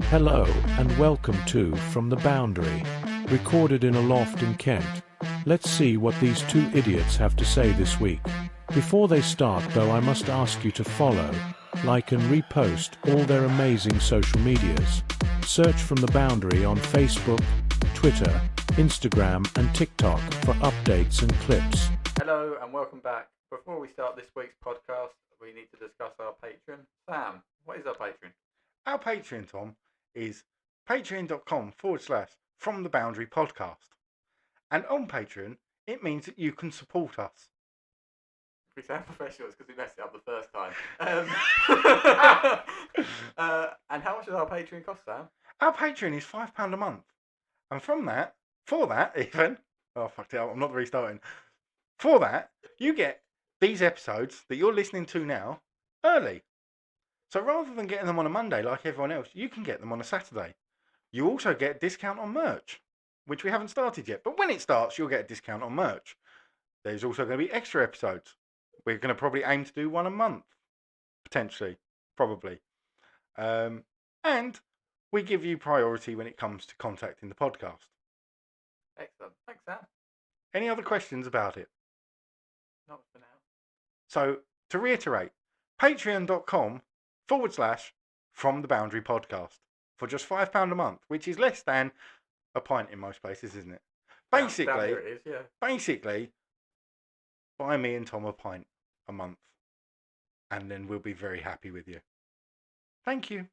Hello and welcome to From the Boundary, recorded in a loft in Kent. Let's see what these two idiots have to say this week. Before they start though, I must ask you to follow, like and repost all their amazing social medias. Search From the Boundary on Facebook, Twitter, Instagram and TikTok for updates and clips. Hello and welcome back. Before we start this week's podcast, we need to discuss our Patreon. Sam, what is our Patreon? Our Patreon, Tom, is patreon.com/From the Boundary Podcast. And on Patreon, it means that you can support us. If we sound professional, it's because we messed it up the first time. And how much does our Patreon cost, Sam? Our Patreon is £5 a month. And for that, oh, fucked it up, I'm not restarting. For that, you get these episodes that you're listening to now early. So rather than getting them on a Monday like everyone else, you can get them on a Saturday. You also get a discount on merch, which we haven't started yet. But when it starts, you'll get a discount on merch. There's also going to be extra episodes. We're going to probably aim to do one a month, potentially, probably. And we give you priority when it comes to contacting the podcast. Excellent. Thanks, Sam. Any other questions about it? Not for now. So, to reiterate, patreon.com/From the Boundary Podcast for just £5 a month, which is less than a pint in most places, isn't it? Basically, down here it is, yeah. Basically, buy me and Tom a pint a month, and then we'll be very happy with you. Thank you.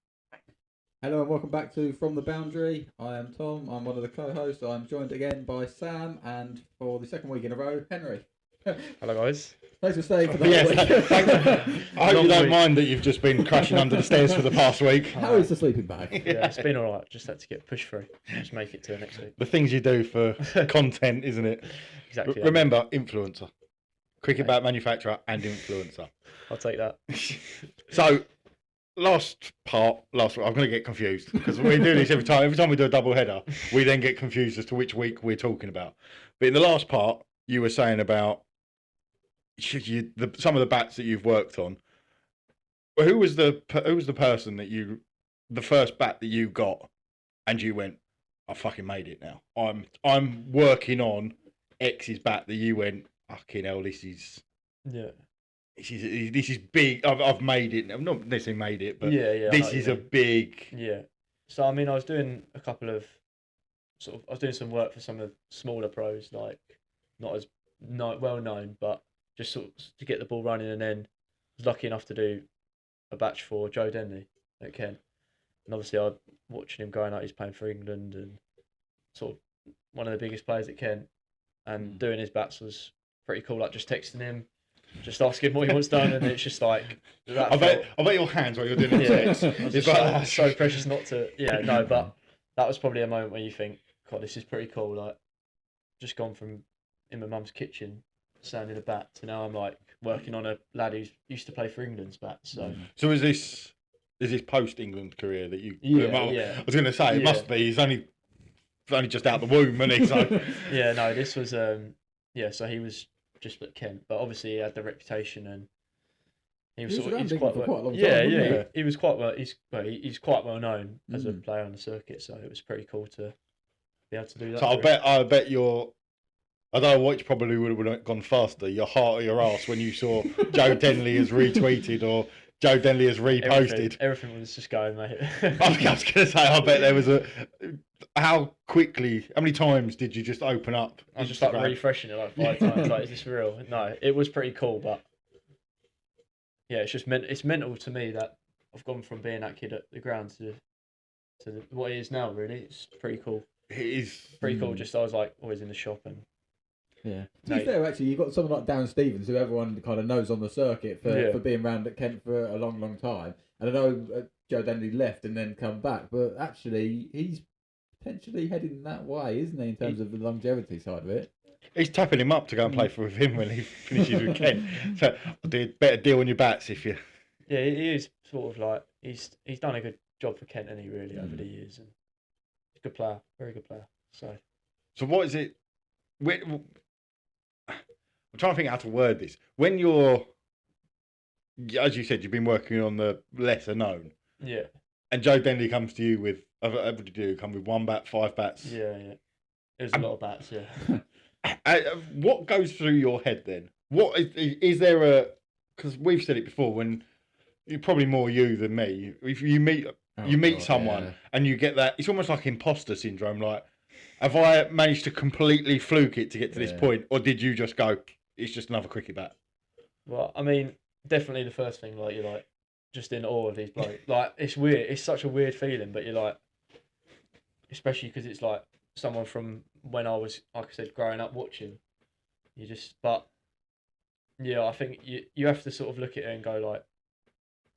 Hello and welcome back to From the Boundary. I am Tom, I'm one of the co-hosts. I'm joined again by Sam and for the second week in a row, Henry. Hello guys. Thanks for staying for that Yes, week. I hope you don't mind that you've just been crashing under the stairs for the past week. How is the sleeping bag? Yeah, it's been alright, just had to get pushed through. Just make it to the next week. The things you do for content, isn't it? Exactly. Remember, influencer. Cricket bat manufacturer and influencer. I'll take that. So, last week, I'm going to get confused because we do this every time. Every time we do a double header, we then get confused as to which week we're talking about. But in the last part, you were saying about some of the bats that you've worked on. Who was the person that the first bat that you got, and you went, I fucking made it now. I'm working on X's bat that you went, fucking hell, this is big. I've made it. I've not necessarily made it, but this is a big. Yeah. So I mean, I was doing a couple of I was doing some work for some of the smaller pros, like not as well known, but just sort of to get the ball running, and then was lucky enough to do a batch for Joe Denley at Kent. And obviously I watching him growing up, he's playing for England and sort of one of the biggest players at Kent, and doing his bats was pretty cool, like just texting him, just asking what he wants done, and it's just like I bet your hands while you're doing the text. It's so precious not to but that was probably a moment where you think, God, this is pretty cool, like just gone from in my mum's kitchen sounding a bat to now I'm like working on a lad who used to play for England's bat. So is this post England career that you? Yeah. I was going to say it must be. He's only just out the womb, isn't he? So yeah, no, this was so he was just at Kent, but obviously he had the reputation and he was quite a long time. He was quite well. He's quite well known as a player on the circuit, so it was pretty cool to be able to do that. So I bet you're. I don't know which probably would have gone faster, your heart or your ass, when you saw Joe Denley has retweeted or Joe Denley has reposted. Everything was just going, mate. I was going to say, I bet there was how many times did you just open up? I was just like refreshing it like 5 times. Like, is this real? No, it was pretty cool, but yeah, it's mental to me that I've gone from being that kid at the ground to what it is now. Really, it's pretty cool. It is pretty cool. Just I was like always in the shop and. Yeah. To be fair, actually, you've got someone like Darren Stevens, who everyone kind of knows on the circuit for being around at Kent for a long, long time. And I know Joe Denley left and then come back, but actually, he's potentially heading that way, isn't he, in terms of the longevity side of it? He's tapping him up to go and play for him when he finishes with Kent. So, better deal on your bats if you. Yeah, he is sort of like he's done a good job for Kent, any really over the years, and he's a good player, very good player. So what is it? I'm trying to think how to word this. When you're, as you said, you've been working on the lesser known. Yeah. And Joe Denley comes to you with, what did you do? Come with 1 bat, 5 bats? Yeah. It was a lot of bats, yeah. What goes through your head then? What is there a? Because we've said it before. When you're probably more you than me. If you meet someone and you get that, it's almost like imposter syndrome. Like, have I managed to completely fluke it to get to this point, or did you just go? It's just another cricket bat. Well, I mean, definitely the first thing, like, you're like just in awe of these blokes. Like, it's weird. It's such a weird feeling, but you're like, especially because it's like someone from when I was, like I said, growing up watching. But yeah, I think you have to sort of look at it and go like,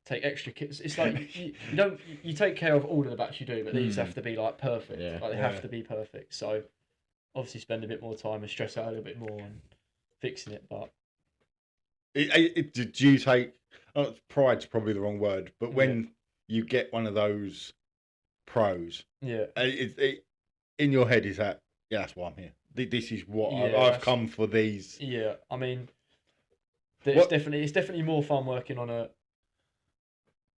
take extra kits. It's like you take care of all of the bats you do, but these have to be like perfect. Yeah. Like they have to be perfect. So obviously spend a bit more time and stress out a little bit more on fixing it. But do you take? Pride's probably the wrong word, but when you get one of those pros, in your head is that that's why I'm here. This is what I've come for. These. Yeah, I mean, it's definitely more fun working on a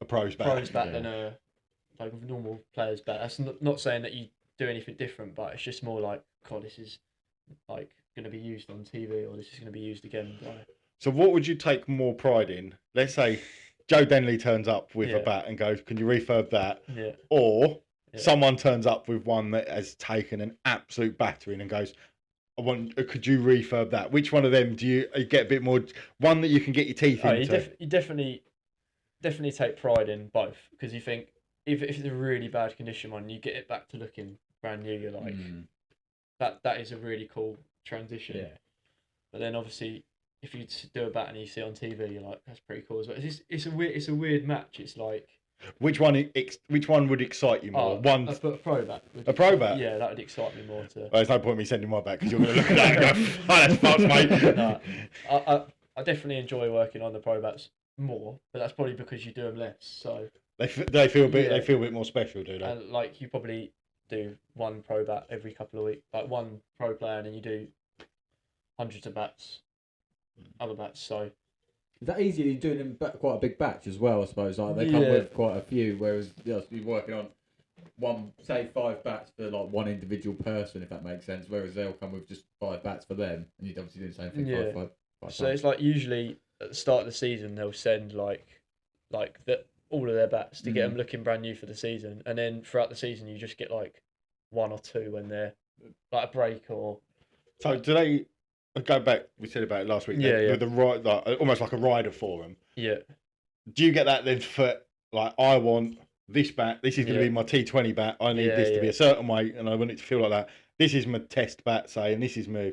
pros bat than a normal player's bat. That's not saying that you do anything different, but it's just more like, God, this is like going to be used on TV, or this is going to be used again. So what would you take more pride in? Let's say Joe Denley turns up with a bat and goes, "Can you refurb that?" Yeah. Or someone turns up with one that has taken an absolute battering and goes, could you refurb that? Which one of them do you get a bit more? One that you can get your teeth into. You definitely take pride in both, because you think if it's a really bad condition one, you get it back to looking brand new. You're like, that is a really cool transition. Yeah. But then obviously, if you do a bat and you see it on TV, you're like, that's pretty cool as well. It's a weird match. It's like, which one would excite you more? A pro bat. A pro bat? Yeah, that would excite me more. Well, there's no point in me sending my bat because you're going to look at that and go, "Oh, that's fucked, mate." No, I definitely enjoy working on the pro bats more, but that's probably because you do them less. So they feel a bit more special, do they? And like you probably do one pro bat every couple of weeks, like one pro player, and then you do hundreds of bats, other bats. So. Is that easier? You're doing them quite a big batch as well, I suppose. Like they come with quite a few, whereas you're working on 5 bats for like one individual person, if that makes sense. Whereas they'll come with just 5 bats for them, and you'd obviously do the same thing. Yeah. 5 so it's like usually at the start of the season they'll send like all of their bats to get them looking brand new for the season, and then throughout the season you just get like 1 or 2 when they're like a break or. So do they? Go back. We said about it last week. With the ride, almost like a rider for them. Yeah. Do you get that then for like, I want this bat. This is going to be my T20 bat. I need this to be a certain weight, and I want it to feel like that. This is my test bat, say, and this is my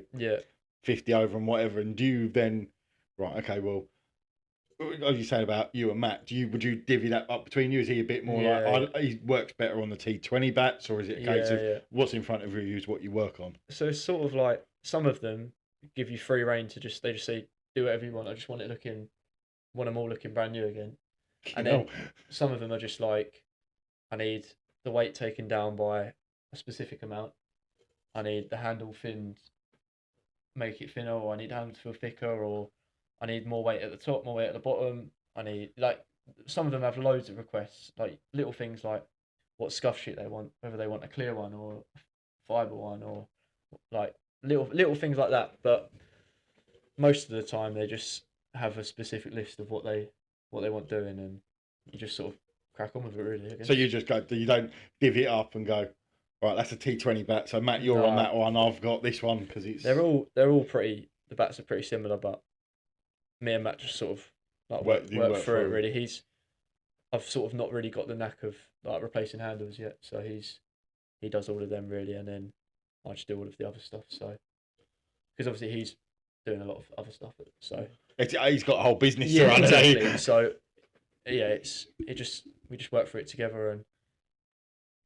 50 over and whatever. And do you then, right? Okay, well, as you saying about you and Matt, would you divvy that up between you? Is he a bit more he works better on the T20 bats, or is it a case of what's in front of you is what you work on? So it's sort of like some of them give you free reign to they just say do whatever you want. I just want them all looking brand new again. And then some of them are just like, I need the weight taken down by a specific amount. I need the handle thinned, make it thinner, or I need the handle to feel thicker, or I need more weight at the top, more weight at the bottom. I need, like, some of them have loads of requests, like little things like what scuff sheet they want, whether they want a clear one or a fibre one, or like little things like that. But most of the time they just have a specific list of what they want doing, and you just sort of crack on with it, really, I guess. So you just go, you don't divvy it up and go, right, that's a T20 bat, so Matt, you're on that one, I've got this one, because it's... They're all pretty, the bats are pretty similar, but me and Matt just sort of like work through it, really. I've sort of not really got the knack of like replacing handles yet, so he does all of them, really, and then I just do all of the other stuff, so... Because obviously he's doing a lot of other stuff, so... He's got a whole business to run. Exactly. So, yeah, we just work through it together and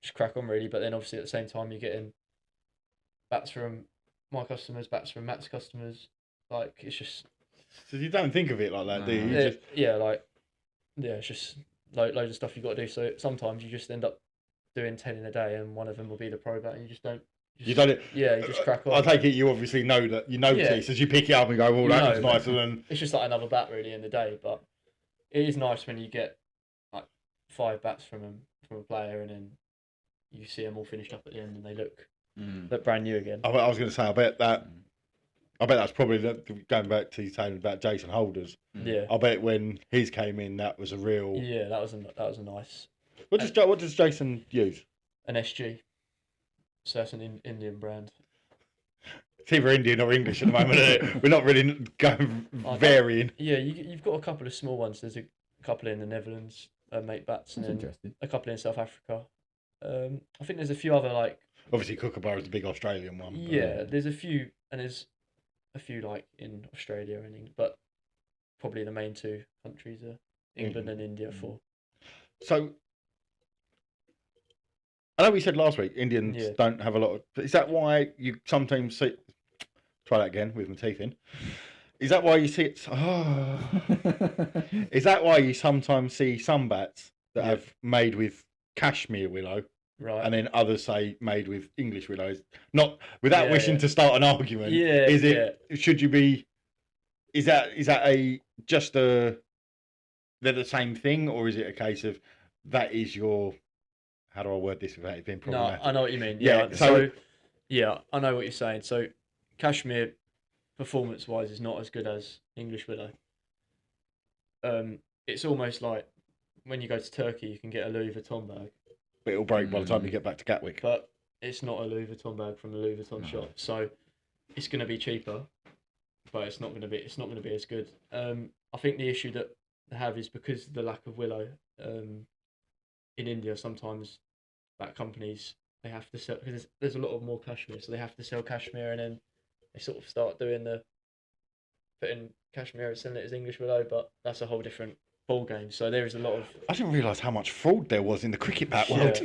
just crack on, really. But then obviously at the same time you're getting bats from my customers, bats from Matt's customers. Like, it's just... So you don't think of it like that, do you? It's just loads of stuff you've got to do. So sometimes you just end up doing 10 in a day, and one of them will be the pro bat, and you just don't... You done it? Yeah, you just crack on. I take it you obviously know that, you notice as you pick it up and go, well, that was nicer than... It's just like another bat, really, in the day, but it is nice when you get like 5 bats from a player, and then you see them all finished up at the end, and they look brand new again. I was going to say, I bet that's probably going back to you saying about Jason Holders. Yeah. I bet when his came in, that was a real. Yeah, that was a nice. What does Jason use? An SG. So that's an Indian brand. It's either Indian or English at the moment, isn't it? We're not really going varying. Yeah, you've got a couple of small ones. There's a couple in the Netherlands, mate bats, and then a couple in South Africa. I think there's a few other like. Obviously, Kookaburra is the big Australian one. Yeah, there's a few, and there's a few like in Australia and England, but probably the main 2 countries are England and India for. So, I know we said last week Indians don't have a lot of. Is that why you sometimes see? Try that again with my teeth in. Is that why you see it? Oh. Is that why you sometimes see some bats that have made with cashmere willow, right? And then others say made with English willows? Not without wishing to start an argument. Yeah. Is it? Should you be? Is that they're the same thing, or is it a case of that is your? How do I word this without it being problematic? No, I know what you mean. Yeah. So I know what you're saying. So cashmere, performance-wise, is not as good as English willow. It's almost like when you go to Turkey, you can get a Louis Vuitton bag. But it'll break by the time you get back to Gatwick. But it's not a Louis Vuitton bag from the Louis Vuitton shop, so it's going to be cheaper, but it's not going to be as good. I think the issue that they have is because of the lack of willow. In India, sometimes bat companies they have to sell because there's a lot of more cashmere, so they have to sell cashmere, and then they sort of start doing putting cashmere and selling it as English willow, but that's a whole different ball game. So there is a lot of. I didn't realise how much fraud there was in the cricket bat world.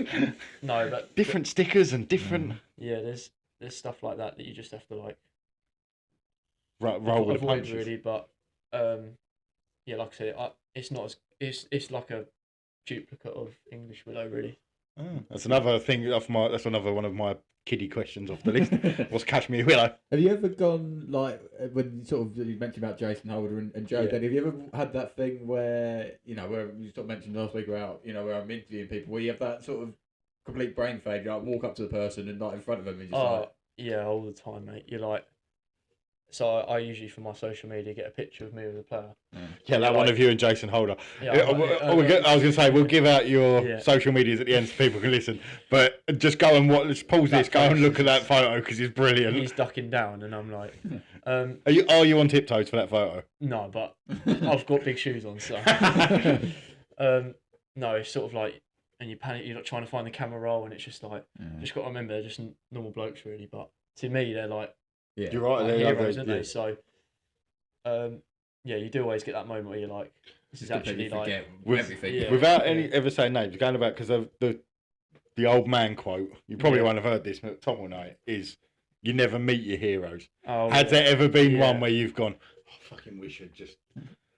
No, but different stickers and different. Yeah, there's stuff like that you just have to like roll with the punches. Really, but like I said, it's not as it's like a duplicate of English willow, really. Oh, that's another thing that's another one of my kiddie questions off the list. What's cashmere willow? Have you ever gone like when you mentioned about Jason Holder and Joe Denny? Have you ever had that thing where where you sort of mentioned last week about where I'm interviewing people where you have that sort of complete brain fade? You like walk up to the person and like in front of them and just yeah, all the time, mate. You're like. So I usually, for my social media, get a picture of me with a player. Yeah, that one of you and Jason Holder. Yeah, I was going to say, we'll give out your social medias at the end so people can listen. But just go and let's pause this, go and look at that photo because it's brilliant. He's ducking down and I'm like... Are you on tiptoes for that photo? No, but I've got big shoes on, so... no, it's sort of like... And you panic, you're like trying to find the camera roll and it's just like... Just got to remember, they're just normal blokes, really. But to me, they're like... Yeah, you're right. Like heroes, aren't they? So, you do always get that moment where you're like, "This is actually like everything." Yeah, without ever saying names, going about because of the old man quote. You probably won't have heard this, but Tom will know it. Is you never meet your heroes. Has there ever been one where you've gone, I fucking wish I'd just?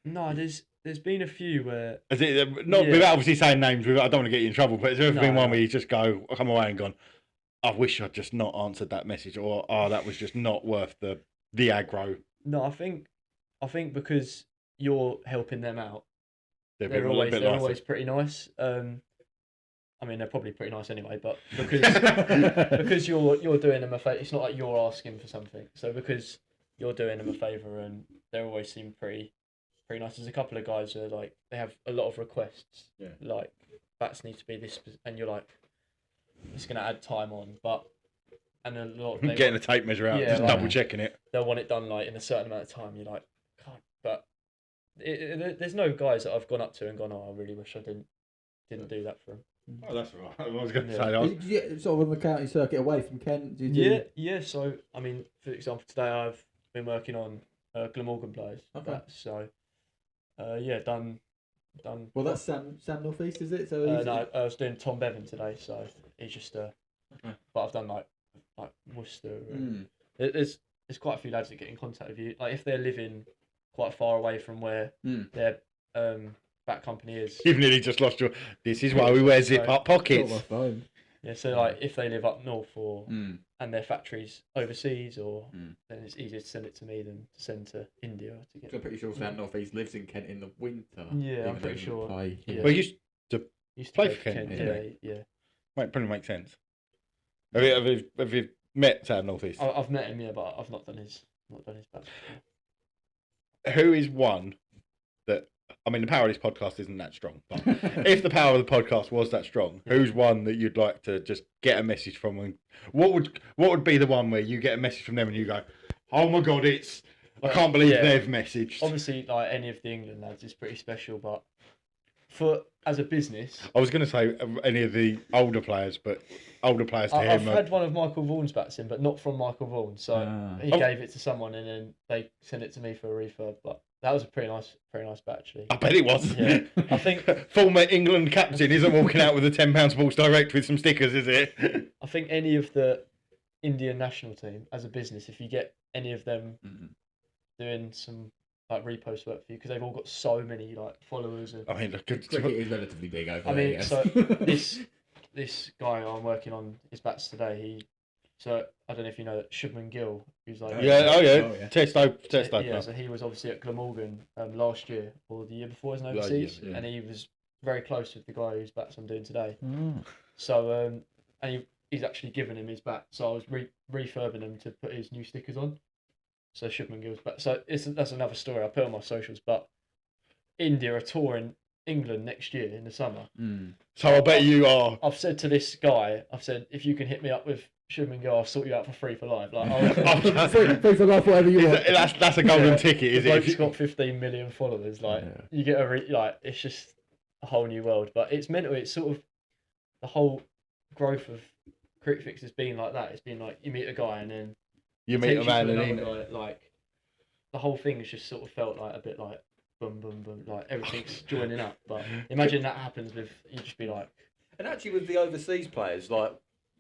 No, there's been a few where. Is it not without obviously saying names? I don't want to get you in trouble, but has there ever been one where you just come away and gone, I wish I'd just not answered that message, or that was just not worth the aggro. No, I think because you're helping them out, they're always pretty nice. I mean, they're probably pretty nice anyway, but because you're doing them a favour, it's not like you're asking for something. So because you're doing them a favour, and they always seem pretty nice. There's a couple of guys who are like they have a lot of requests, like bats need to be this, and you're like. It's going to add time on, and a lot of getting a tape measure out, just double checking it. They'll want it done like in a certain amount of time. You're like, God, but there's no guys that I've gone up to and gone, I really wish I didn't do that for them. Oh, that's all right. I was going to say. Did you get sort of on the county circuit away from Kent? Yeah. So I mean, for example, today I've been working on Glamorgan players. Okay. So done. Well, that's Sam North East, is it? So no, I was doing Tom Bevan today, so he's just. But I've done like Worcester. There's quite a few lads that get in contact with you. Like if they're living quite far away from where their bat company is. You've nearly just lost your. This is why we wear zip up pockets. Got my phone. Yeah, so like if they live up north or and their factories overseas, or then it's easier to send it to me than to send to India to get. So I'm pretty sure Sam North East lives in Kent in the winter. Yeah, I'm pretty sure. Well, you Used to Play play for for Kent, Kent. Yeah. Mate, probably makes sense. Have you met Sam North East? I've met him, yeah, but I've not done his batch. Who is one that, I mean, the power of this podcast isn't that strong, but if the power of the podcast was that strong, who's one that you'd like to just get a message from? And what would be the one where you get a message from them and you go, oh my God, I can't believe they've messaged. Obviously, like any of the England lads is pretty special, but as a business, I was going to say any of the older players, but older players to him. I've had one of Michael Vaughan's bats in, but not from Michael Vaughan. So he gave it to someone, and then they sent it to me for a refurb. But that was a pretty nice bat, actually. I bet it was. Yeah, I think former England captain isn't walking out with a £10 Sports Direct with some stickers, is it? I think any of the Indian national team as a business, if you get any of them doing some like repost work for you, because they've all got so many like followers. And I mean, look, cricket is relatively big over there. I mean, yes. so this guy I'm working on his bats today. So I don't know if you know that Shubman Gill, who's like Test open. Yeah, so he was obviously at Glamorgan last year or the year before, as an overseas, and he was very close with the guy whose bats I'm doing today. So and he's actually given him his bat, so I was refurbing him to put his new stickers on. So Shubman Gill's bat. So that's another story I put on my socials. But India are touring England next year in the summer. So I bet you are. I've said to this guy, if you can hit me up with Shubman Gill, I'll sort you out for free for life. Like, free for life, whatever you want. That's a golden ticket, is it? He's got 15 million followers. Like you get it's just a whole new world. But it's mental. It's sort of the whole growth of Crickfix has been like that. It's been like you meet a guy and then you meet a man and guy, like the whole thing has just sort of felt like a bit like boom, boom, boom, like everything's joining up. But imagine that happens with you just be like. And actually, with the overseas players, like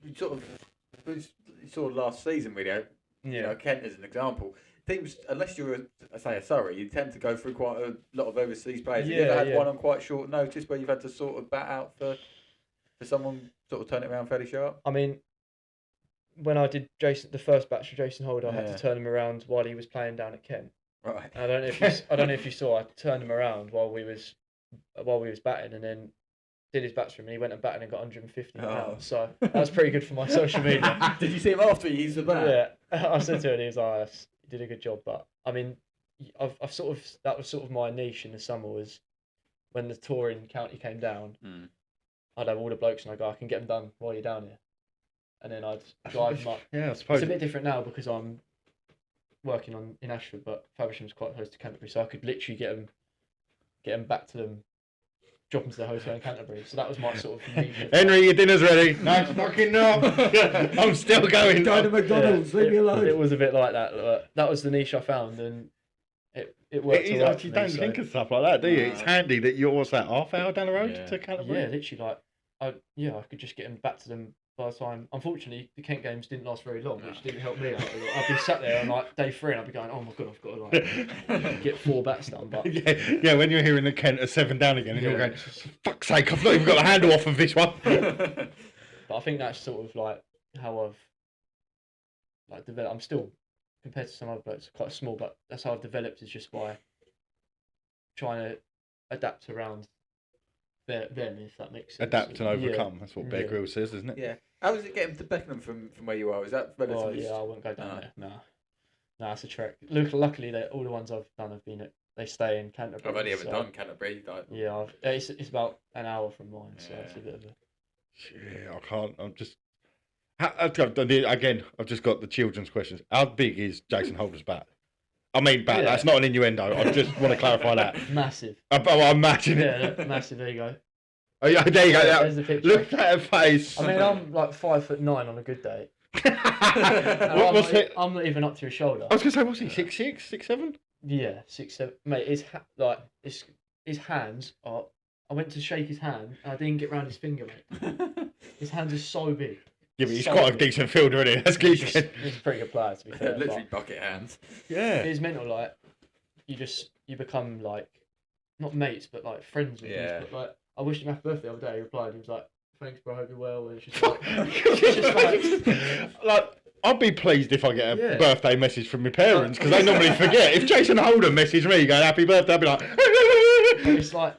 we sort of last season, really. You know, Kent as an example. Teams, unless you're a Surrey, you tend to go through quite a lot of overseas players. Have you ever had one on quite short notice where you've had to sort of bat out for someone sort of turn it around fairly sharp? I mean, when I did the first batch of Jason Holder, I had to turn him around while he was playing down at Kent. Right. And I don't know if you saw. I turned him around while we was batting, and then did his bats for him, and he went and batted and got 150 pounds. So that was pretty good for my social media. Did you see him after he used the bat? Yeah, I said to him, and he was like, "You did a good job." But I mean, I've sort of that was sort of my niche in the summer was when the touring county came down. I'd have all the blokes and I go, I can get them done while you're down here. And then I'd drive them up. Yeah, I suppose. It's a bit different now because I'm working in Ashford, but Faversham's quite close to Canterbury, so I could literally get them back to them, drop them to their hotel in Canterbury. So that was my sort of Henry, your dinner's ready. No, fucking not. I'm still going. Go to McDonald's, leave me alone. It was a bit like that. That was the niche I found, and it worked. You don't think of stuff like that, do you? It's handy that you're half hour down the road to Canterbury. Yeah, literally, like I could just get them back to them by the time. Unfortunately, the Kent games didn't last very long, which didn't help me out a lot. I'd be sat there on like day 3 and I'd be going, oh my God, I've got to like get 4 bats done. But when you're hearing the Kent are 7 down again and you're going, fuck's sake, I've not even got the handle off of this one. But I think that's sort of like how I've like developed. I'm still, compared to some other blokes, quite small, but that's how I've developed, is just by trying to adapt around them, if that makes sense. Adapt and overcome. That's what Bear Grylls says, isn't it? Yeah. How is it getting to Beckenham from where you are? Is that relatively? I wouldn't go down there. No, it's a trek. Luckily, all the ones I've done have been they stay in Canterbury. I've only ever done Canterbury. Yeah, it's about an hour from mine, so it's a bit of a. Yeah, I can't. Again, I've just got the children's questions. How big is Jason Holder's bat? I mean, bat. That's not an innuendo. I just want to clarify that. Massive. I imagine. Yeah, massive. There you go. Oh, yeah, there you go. There's the picture. Look at her face. I mean, I'm like 5'9" on a good day. I'm not even up to his shoulder. I was gonna say, what's he? 6'6", 6'7"? Yeah, 6'7". Mate, his hands are. I went to shake his hand and I didn't get round his finger, mate. His hands are so big. Yeah, but he's quite a decent fielder, isn't he? That's good. He's a pretty good player, to be fair. Literally bucket hands. Yeah. It's mental, like you become like not mates, but like friends with him. But like I wished him happy birthday the other day. He replied, he was like, "Thanks, bro. I hope you're well." And it's just like I'd be pleased if I get a birthday message from my parents, because they normally forget. If Jason Holder messaged me going happy birthday, I'd be like. It's like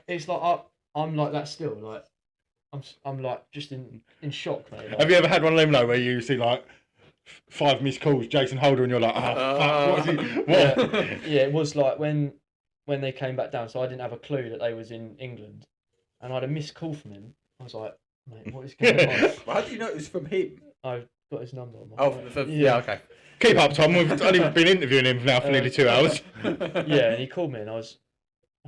I'm like that still. Like I'm like just in shock, mate. Like, Have you ever had one of them though, where you see like 5 missed calls, Jason Holder, and you're like, oh fuck, what is he? What? Yeah, it was like when they came back down, so I didn't have a clue that they was in England, and I had a missed call from him. I was like, mate, what is going on? Well, how do you know it was from him? I've got his number on my phone. Yeah, okay. Keep up, Tom. We've only been interviewing him now for nearly 2 hours. Yeah, and he called me, and I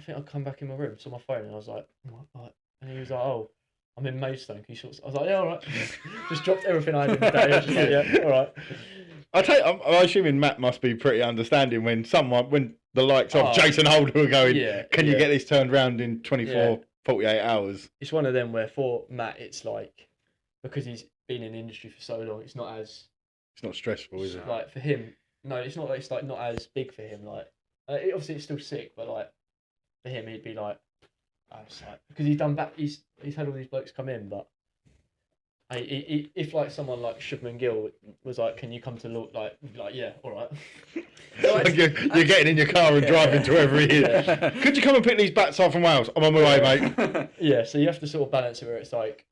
think I'd come back in my room, saw my phone, and I was like, what? And he was like, oh, I'm in Maidstone. Can you sort? I was like, yeah, all right. Just dropped everything I had in the day. I was just like, yeah, all right. I'm assuming Matt must be pretty understanding when the likes of Jason Holder were going, can you get this turned around in 24, 48 hours? It's one of them where for Matt, it's like, because he's been in the industry for so long, it's not stressful, is it? Like for him, no, it's not. It's like not as big for him. Like, obviously it's still sick, but like for him, he'd be like, because he's had all these blokes come in, but if like someone like Shubman Gill was like, can you come to look like yeah, all right. Like you're getting in your car and driving to wherever he is. Yeah. Could you come and pick these bats up from Wales? I'm on my way, mate. Yeah, so you have to sort of balance it where it's like,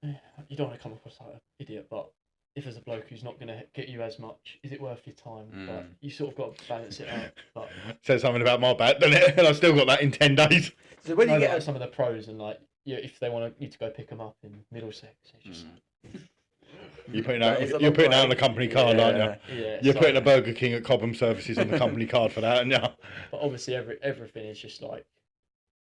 you don't want to come across like an idiot, but if there's a bloke who's not going to get you as much, is it worth your time? But you sort of got to balance it out. But says something about my bat, doesn't it? And I've still got that in 10 days. So when you get like some of the pros and like, if they want you to go pick them up in Middlesex, it's just you're putting out on a company card, aren't you? Yeah, you're putting a Burger King at Cobham Services on the company card for that, aren't you? But obviously, everything is just like,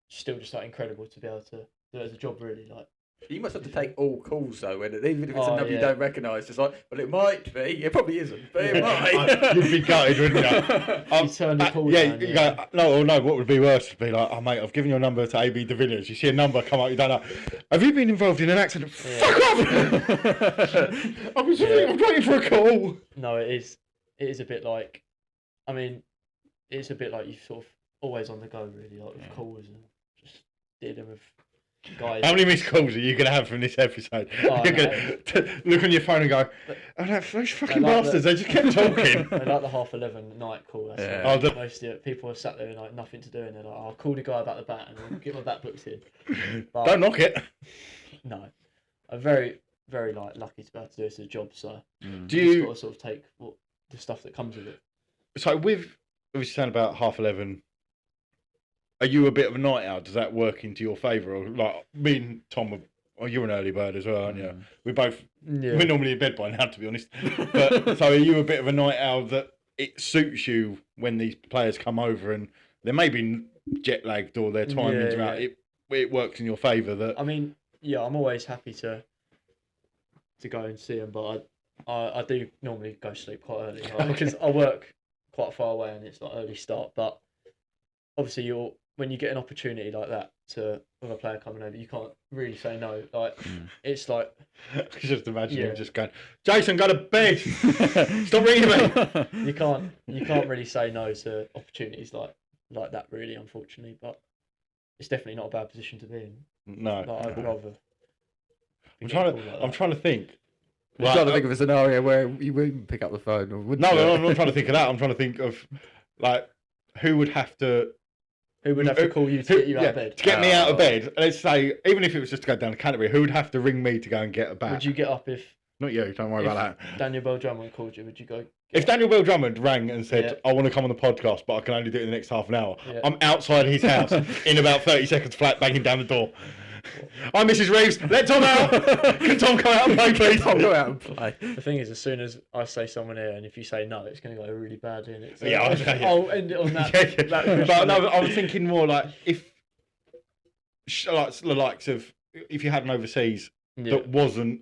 still just like incredible to be able to do it as a job, really. Like, you must have to take all calls though, even if it's a number you don't recognise. Just like, well, it might be. It probably isn't, but it might. You'd be gutted, wouldn't you? You turn the call down. You go, no. What would be worse would be like, oh mate, I've given your number to AB de Villiers. You see a number come up, you don't know. Have you been involved in an accident? Yeah. Fuck off! I'm waiting for a call. No, it is a bit like, I mean, it's a bit like you sort of always on the go, really, like with calls and just dealing with guys. How many missed calls are you going to have from this episode? You're going to look on your phone and go, oh, those fucking bastards, they just kept talking. They like the 11:30 at night call. That's like, most of it, people are sat there and like nothing to do, and they're like, I'll call the guy about the bat and I'll get my bat booked in. But, don't knock it. No. I'm very, very like lucky to be able to do this as a job, so do you got to sort of take the stuff that comes with it. So with obviously saying about 11:30, are you a bit of a night owl? Does that work into your favour? Or like me and Tom, you're an early bird as well, aren't you? We're normally in bed by now, to be honest. But so are you a bit of a night owl that it suits you when these players come over and they may be jet lagged or their timings are out? It works in your favour. That I mean, I'm always happy to go and see them, but I do normally go to sleep quite early because I work quite far away and it's like early start. But obviously, when you get an opportunity like that with a player coming over, you can't really say no. Like it's like just imagine him just going, Jason, go to bed. Stop ringing me. You can't really say no to opportunities like that, really, unfortunately. But it's definitely not a bad position to be in. No, like, I'd rather. I'm trying to think. I'm trying to think of a scenario where you wouldn't pick up the phone. Or wouldn't no, I'm not trying to think of that. I'm trying to think of like who would have to call you to get you out of bed? To get me out of bed, let's say, even if it was just to go down to Canterbury, who would have to ring me to go and get a bat? Would you get up if... Not you, don't worry about that. Daniel Bell Drummond called you, would you go... If Daniel Bell Drummond rang and said, I want to come on the podcast, but I can only do it in the next half an hour, I'm outside his house in about 30 seconds flat, banging down the door. Hi, Mrs. Reeves. Let Tom out. Can Tom come out and play, please? Tom, go out and play. The thing is, as soon as I say someone here, and if you say no, it's going to go really badly. And it's I'll end it on that. But no, I was thinking more like if, like the likes of, if you had an overseas that wasn't.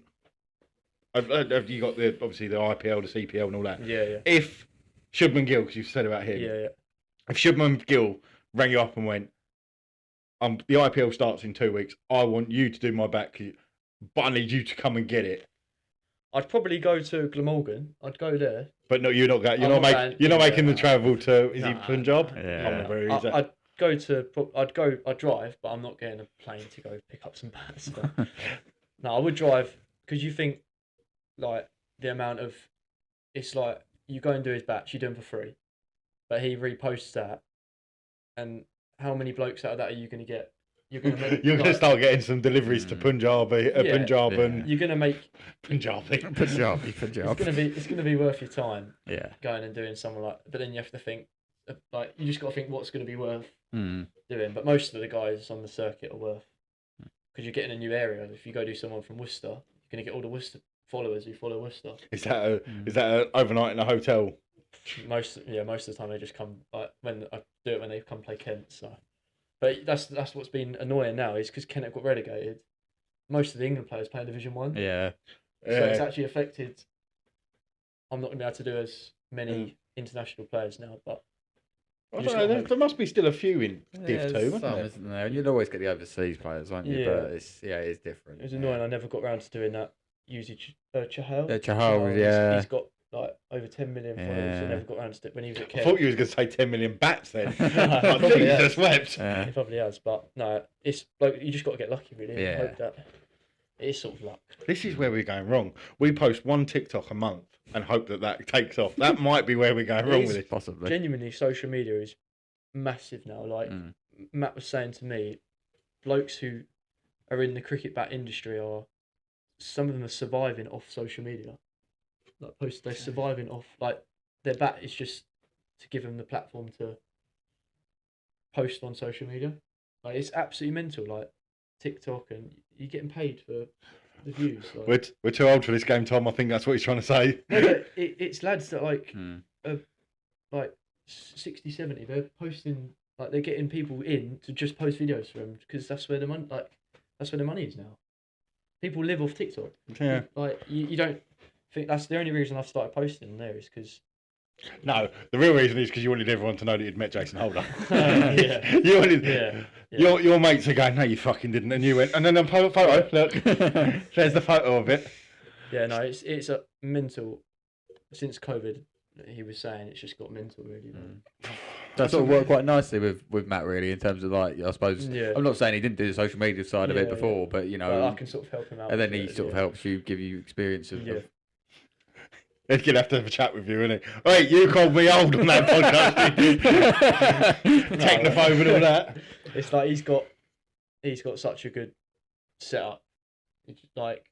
Have you got obviously the IPL, the CPL, and all that? Yeah. If Shubman Gill, because you've said about him. Yeah. If Shubman Gill rang you up and went, the IPL starts in 2 weeks. I want you to do my back, but I need you to come and get it. I'd probably go to Glamorgan. I'd go there. But no, you're not going. You're not making the travel to. Is he Punjab? Yeah. I'd drive, but I'm not getting a plane to go pick up some bats. No, I would drive because you think like the amount of. It's like you go and do his bats, you do them for free, but he reposts that, and how many blokes out of that are you going to get you're going to make. You're going to start getting some deliveries to Punjab and you're going to make Punjabi. It's going to be worth your time. Yeah. Going and doing something like, but then you have to think, like, you just got to think what's going to be worth doing. But most of the guys on the circuit are worth, because you're getting a new area. If you go do someone from Worcester, you're going to get all the Worcester followers who follow Worcester. Is that a overnight in a hotel? Most of the time they just come, like, when I do it when they come play Kent. So, but that's what's been annoying now, is because Kent have got relegated. Most of the England players play in Division 1. Yeah. So it's actually affected. I'm not going to be able to do as many international players now, but I don't know. There must be still a few in Div 2, isn't there? And you'd always get the overseas players, won't you? Yeah. But it's different. It was annoying. I never got round to doing that. Chahal. Yeah, Chahal, He's got like over 10 million followers. I never got round to it when he was at I Kent. thought you was going to say 10 million bats then. I think he just wept. He probably has, but no, it's like you just got to get lucky, really. Yeah. I hope that it is sort of luck. This is where we're going wrong. We post one TikTok a month and hope that takes off. That might be where we're going wrong with it. Possibly. Genuinely, social media is massive now. Like Matt was saying to me, blokes who are in the cricket bat industry some of them are surviving off social media. Like they're surviving off, like, their bat is just to give them the platform to post on social media. Like, it's absolutely mental. Like TikTok, and you're getting paid for the views. Like, We're too old for this game, Tom. I think that's what he's trying to say. no, but it's lads that like 60, 70. They're posting, like, they're getting people in to just post videos for them, because that's where the money is now. People live off TikTok. Yeah. Like, you don't think that's the only reason I've started posting there, is because. No, the real reason is because you wanted everyone to know that you'd met Jason Holder. Yeah. You wanted, Your mates are going, no, you fucking didn't, and you went, and then a photo. Look, there's the photo of it. Yeah, no, it's a mental. Since COVID, he was saying it's just got mental, really. That sort of worked quite nicely with Matt, really, in terms of, like, I suppose. Yeah. I'm not saying he didn't do the social media side of it before, but I can sort of help him out. And then he sort of helps you, give you experience of. He's going to have a chat with you, isn't he? Wait, you called me old on that podcast. Technophobe and all that. It's like he's got such a good setup. It's like,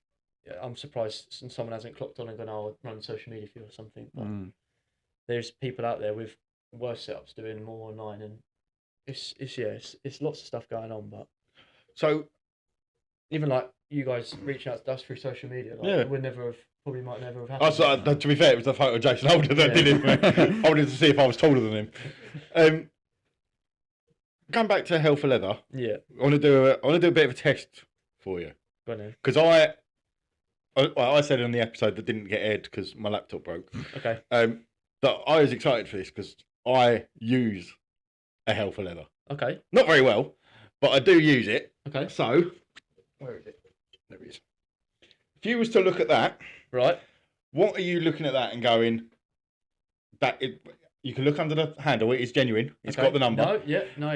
I'm surprised someone hasn't clocked on and gone, I'll run social media for you or something. But there's people out there with worse setups doing more online, and it's lots of stuff going on. But so, even like you guys reaching out to us through social media, like, probably might never have happened. So, to be fair, it was the photo of Jason Holder that did it. I wanted to see if I was taller than him. Going back to Hell for Leather. Yeah. I want to do a bit of a test for you. Go on then. Because I said in the episode that didn't get aired because my laptop broke. Okay. That I was excited for this because I use a Hell for Leather. Okay. Not very well, but I do use it. Okay. So, where is it? There it is. If you was to look at that, right, what are you looking at that and going? You can look under the handle. It is genuine. It's got the number.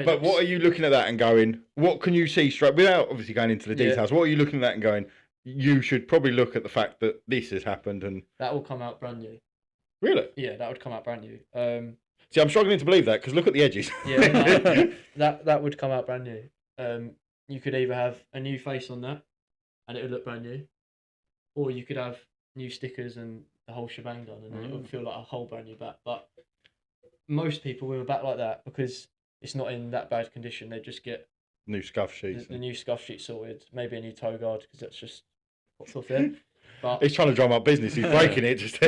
But what are you looking at that and going? What can you see straight without obviously going into the details? What are you looking at that and going? You should probably look at the fact that this has happened, and that will come out brand new. Really? Yeah, that would come out brand new. See, I'm struggling to believe that because look at the edges. Yeah, that would come out brand new. You could either have a new face on that, and it would look brand new, or you could have new stickers and the whole shebang done, and then it would feel like a whole brand new bat. But most people with a bat like that, because it's not in that bad condition, they just get new scuff sheets. The new scuff sheet sorted, maybe a new toe guard, because that's just what's off there. But he's trying to drum up business. He's breaking it. Just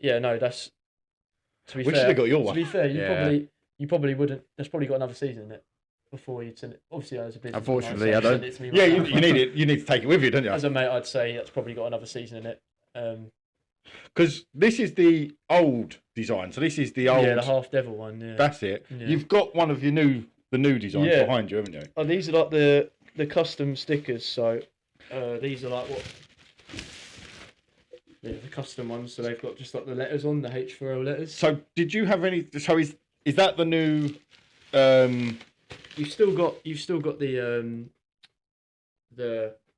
yeah, no, that's. To be we fair, should have got your one. To be fair, you probably wouldn't. There's probably got another season in it before you'd send it. Obviously, as a business. Unfortunately, I don't. Yeah, you need it. You need to take it with you, don't you? As a mate, I'd say that's probably got another season in it. Because this is the old design. So this is the old. Yeah, the half devil one. Yeah. That's it. Yeah. You've got one of the new designs behind you, haven't you? Oh, these are like the custom stickers. So these are like what. Yeah, the custom ones. So they've got just like the letters on the H4O letters. So did you have any? So is that the new? You've still got the.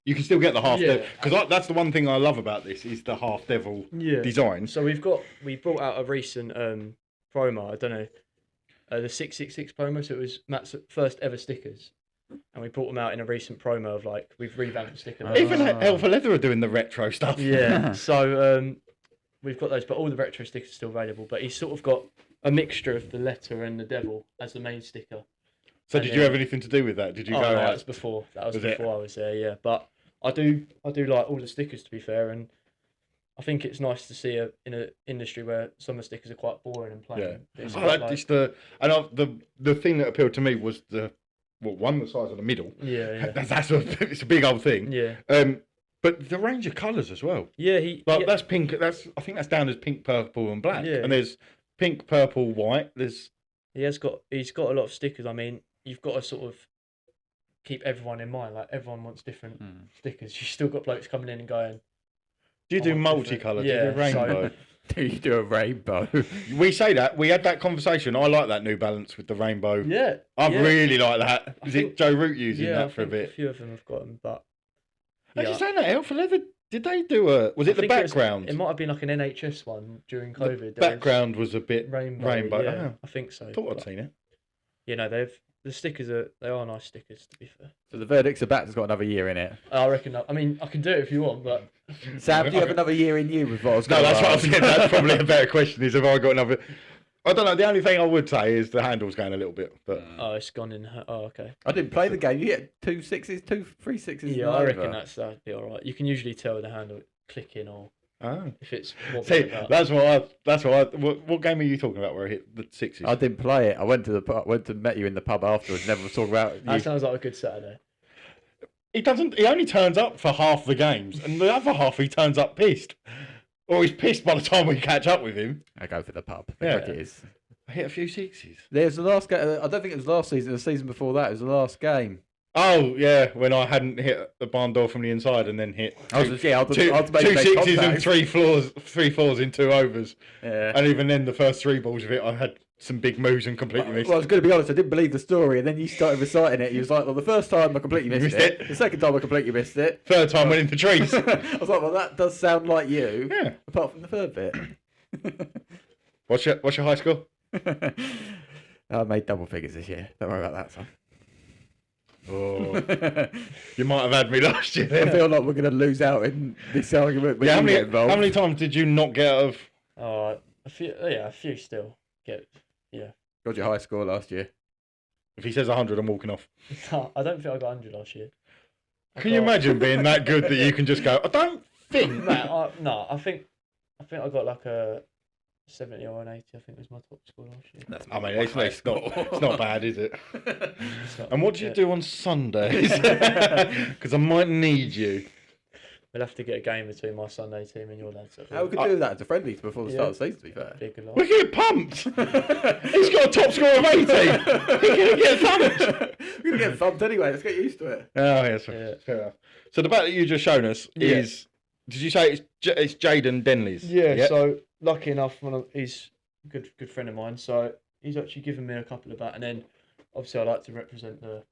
You can still get the half devil because that's the one thing I love about this is the half devil design. So we brought out a recent promo. I don't know, the 666 promo. So it was Matt's first ever stickers. and we brought them out in a recent promo of like we've revamped the sticker. Even Alpha Leather are doing the retro stuff. Yeah, so we've got those, but all the retro stickers are still available. But he's sort of got a mixture of the letter and the devil as the main sticker. So did you have anything to do with that? Did you go out? That was before. That was before I was there. Yeah, but I do like all the stickers, to be fair, and I think it's nice to see in an industry where some of the stickers are quite boring and plain. Yeah. The thing that appealed to me was the size of the middle. Yeah. It's a big old thing. Yeah. But the range of colours as well. Yeah, that's pink. I think that's down as pink, purple, and black. Yeah. And there's pink, purple, white. He's got a lot of stickers. I mean, you've got to sort of keep everyone in mind. Like everyone wants different stickers. You've still got blokes coming in and going. Do you do multicolour? Yeah, do you do rainbow? Do you do a rainbow? We say that. We had that conversation. I like that New Balance with the rainbow. Yeah. I really like that. Is it Joe Root using that for a bit? A few of them have got them, but. Actually, saying that, Alpha Leather, did they do was it the background? It might have been like an NHS one during COVID. The background was a bit rainbow. Yeah, Oh. I think so. I thought I'd seen it. You know, the stickers they are nice stickers, to be fair. So the verdict's about has got another year in it. I reckon. I mean, I can do it if you want, but Sam, do you have another year in you with what I was No, going that's to what I ask? was getting. That's probably a better question. Is have I got another? I don't know. The only thing I would say is the handle's going a little bit, but it's gone in. Oh, okay. I didn't play the game. You get 2 6s, 3 6s. Yeah, I reckon that'd be all right. You can usually tell with the handle clicking or if it's. See, that's what game are you talking about where it hit the 6s? I didn't play it. I went to met you in the pub afterwards. Never was talking about. That sounds like a good Saturday. He doesn't. He only turns up for half the games, and the other half he turns up pissed, or he's pissed by the time we catch up with him. I go for the pub. Yeah. Cricket is. I hit a few 6s. There's the last game. I don't think it was last season. The season before that, it was the last game. Oh yeah, when I hadn't hit the barn door from the inside and then hit Two 6s and 3 fours in 2 overs. Yeah. And even then, the first 3 balls of it, I had some big moves and completely missed. Well, I was going to be honest. I didn't believe the story, and then you started reciting it. You was like, "Well, the first time I completely missed it. The second time I completely missed it. Third time went in the trees." I was like, "Well, that does sound like you." Yeah. Apart from the third bit. What's your high score? I made double figures this year. Don't worry about that, son. Oh, you might have had me last year. Then. I feel like we're going to lose out in this argument. Yeah, how many times did you not get out of? Oh, a few still get. Yeah. Got your high score last year. If he says 100, I'm walking off. No, I don't think I got 100 last year. Can you imagine being that good that you can just go? I don't think. No, I think I got like a 70 or an 80. I think was my top score last year. It's not bad, is it? Not, and what do you do on Sundays? Because I might need you. We'll have to get a game between my Sunday team and your lads. How we could do that as a friendly before the start of the season, to be fair. We're getting pumped. He's got a top score of 80. We're going to get thumped. We're going to get thumped anyway. Let's get used to it. Oh, yes. Yeah. Fair enough. So the bet that you just shown us is, did you say it's Jaden Denley's? Yeah, so lucky enough, he's a good friend of mine. So he's actually given me a couple of that. And then obviously I like to represent the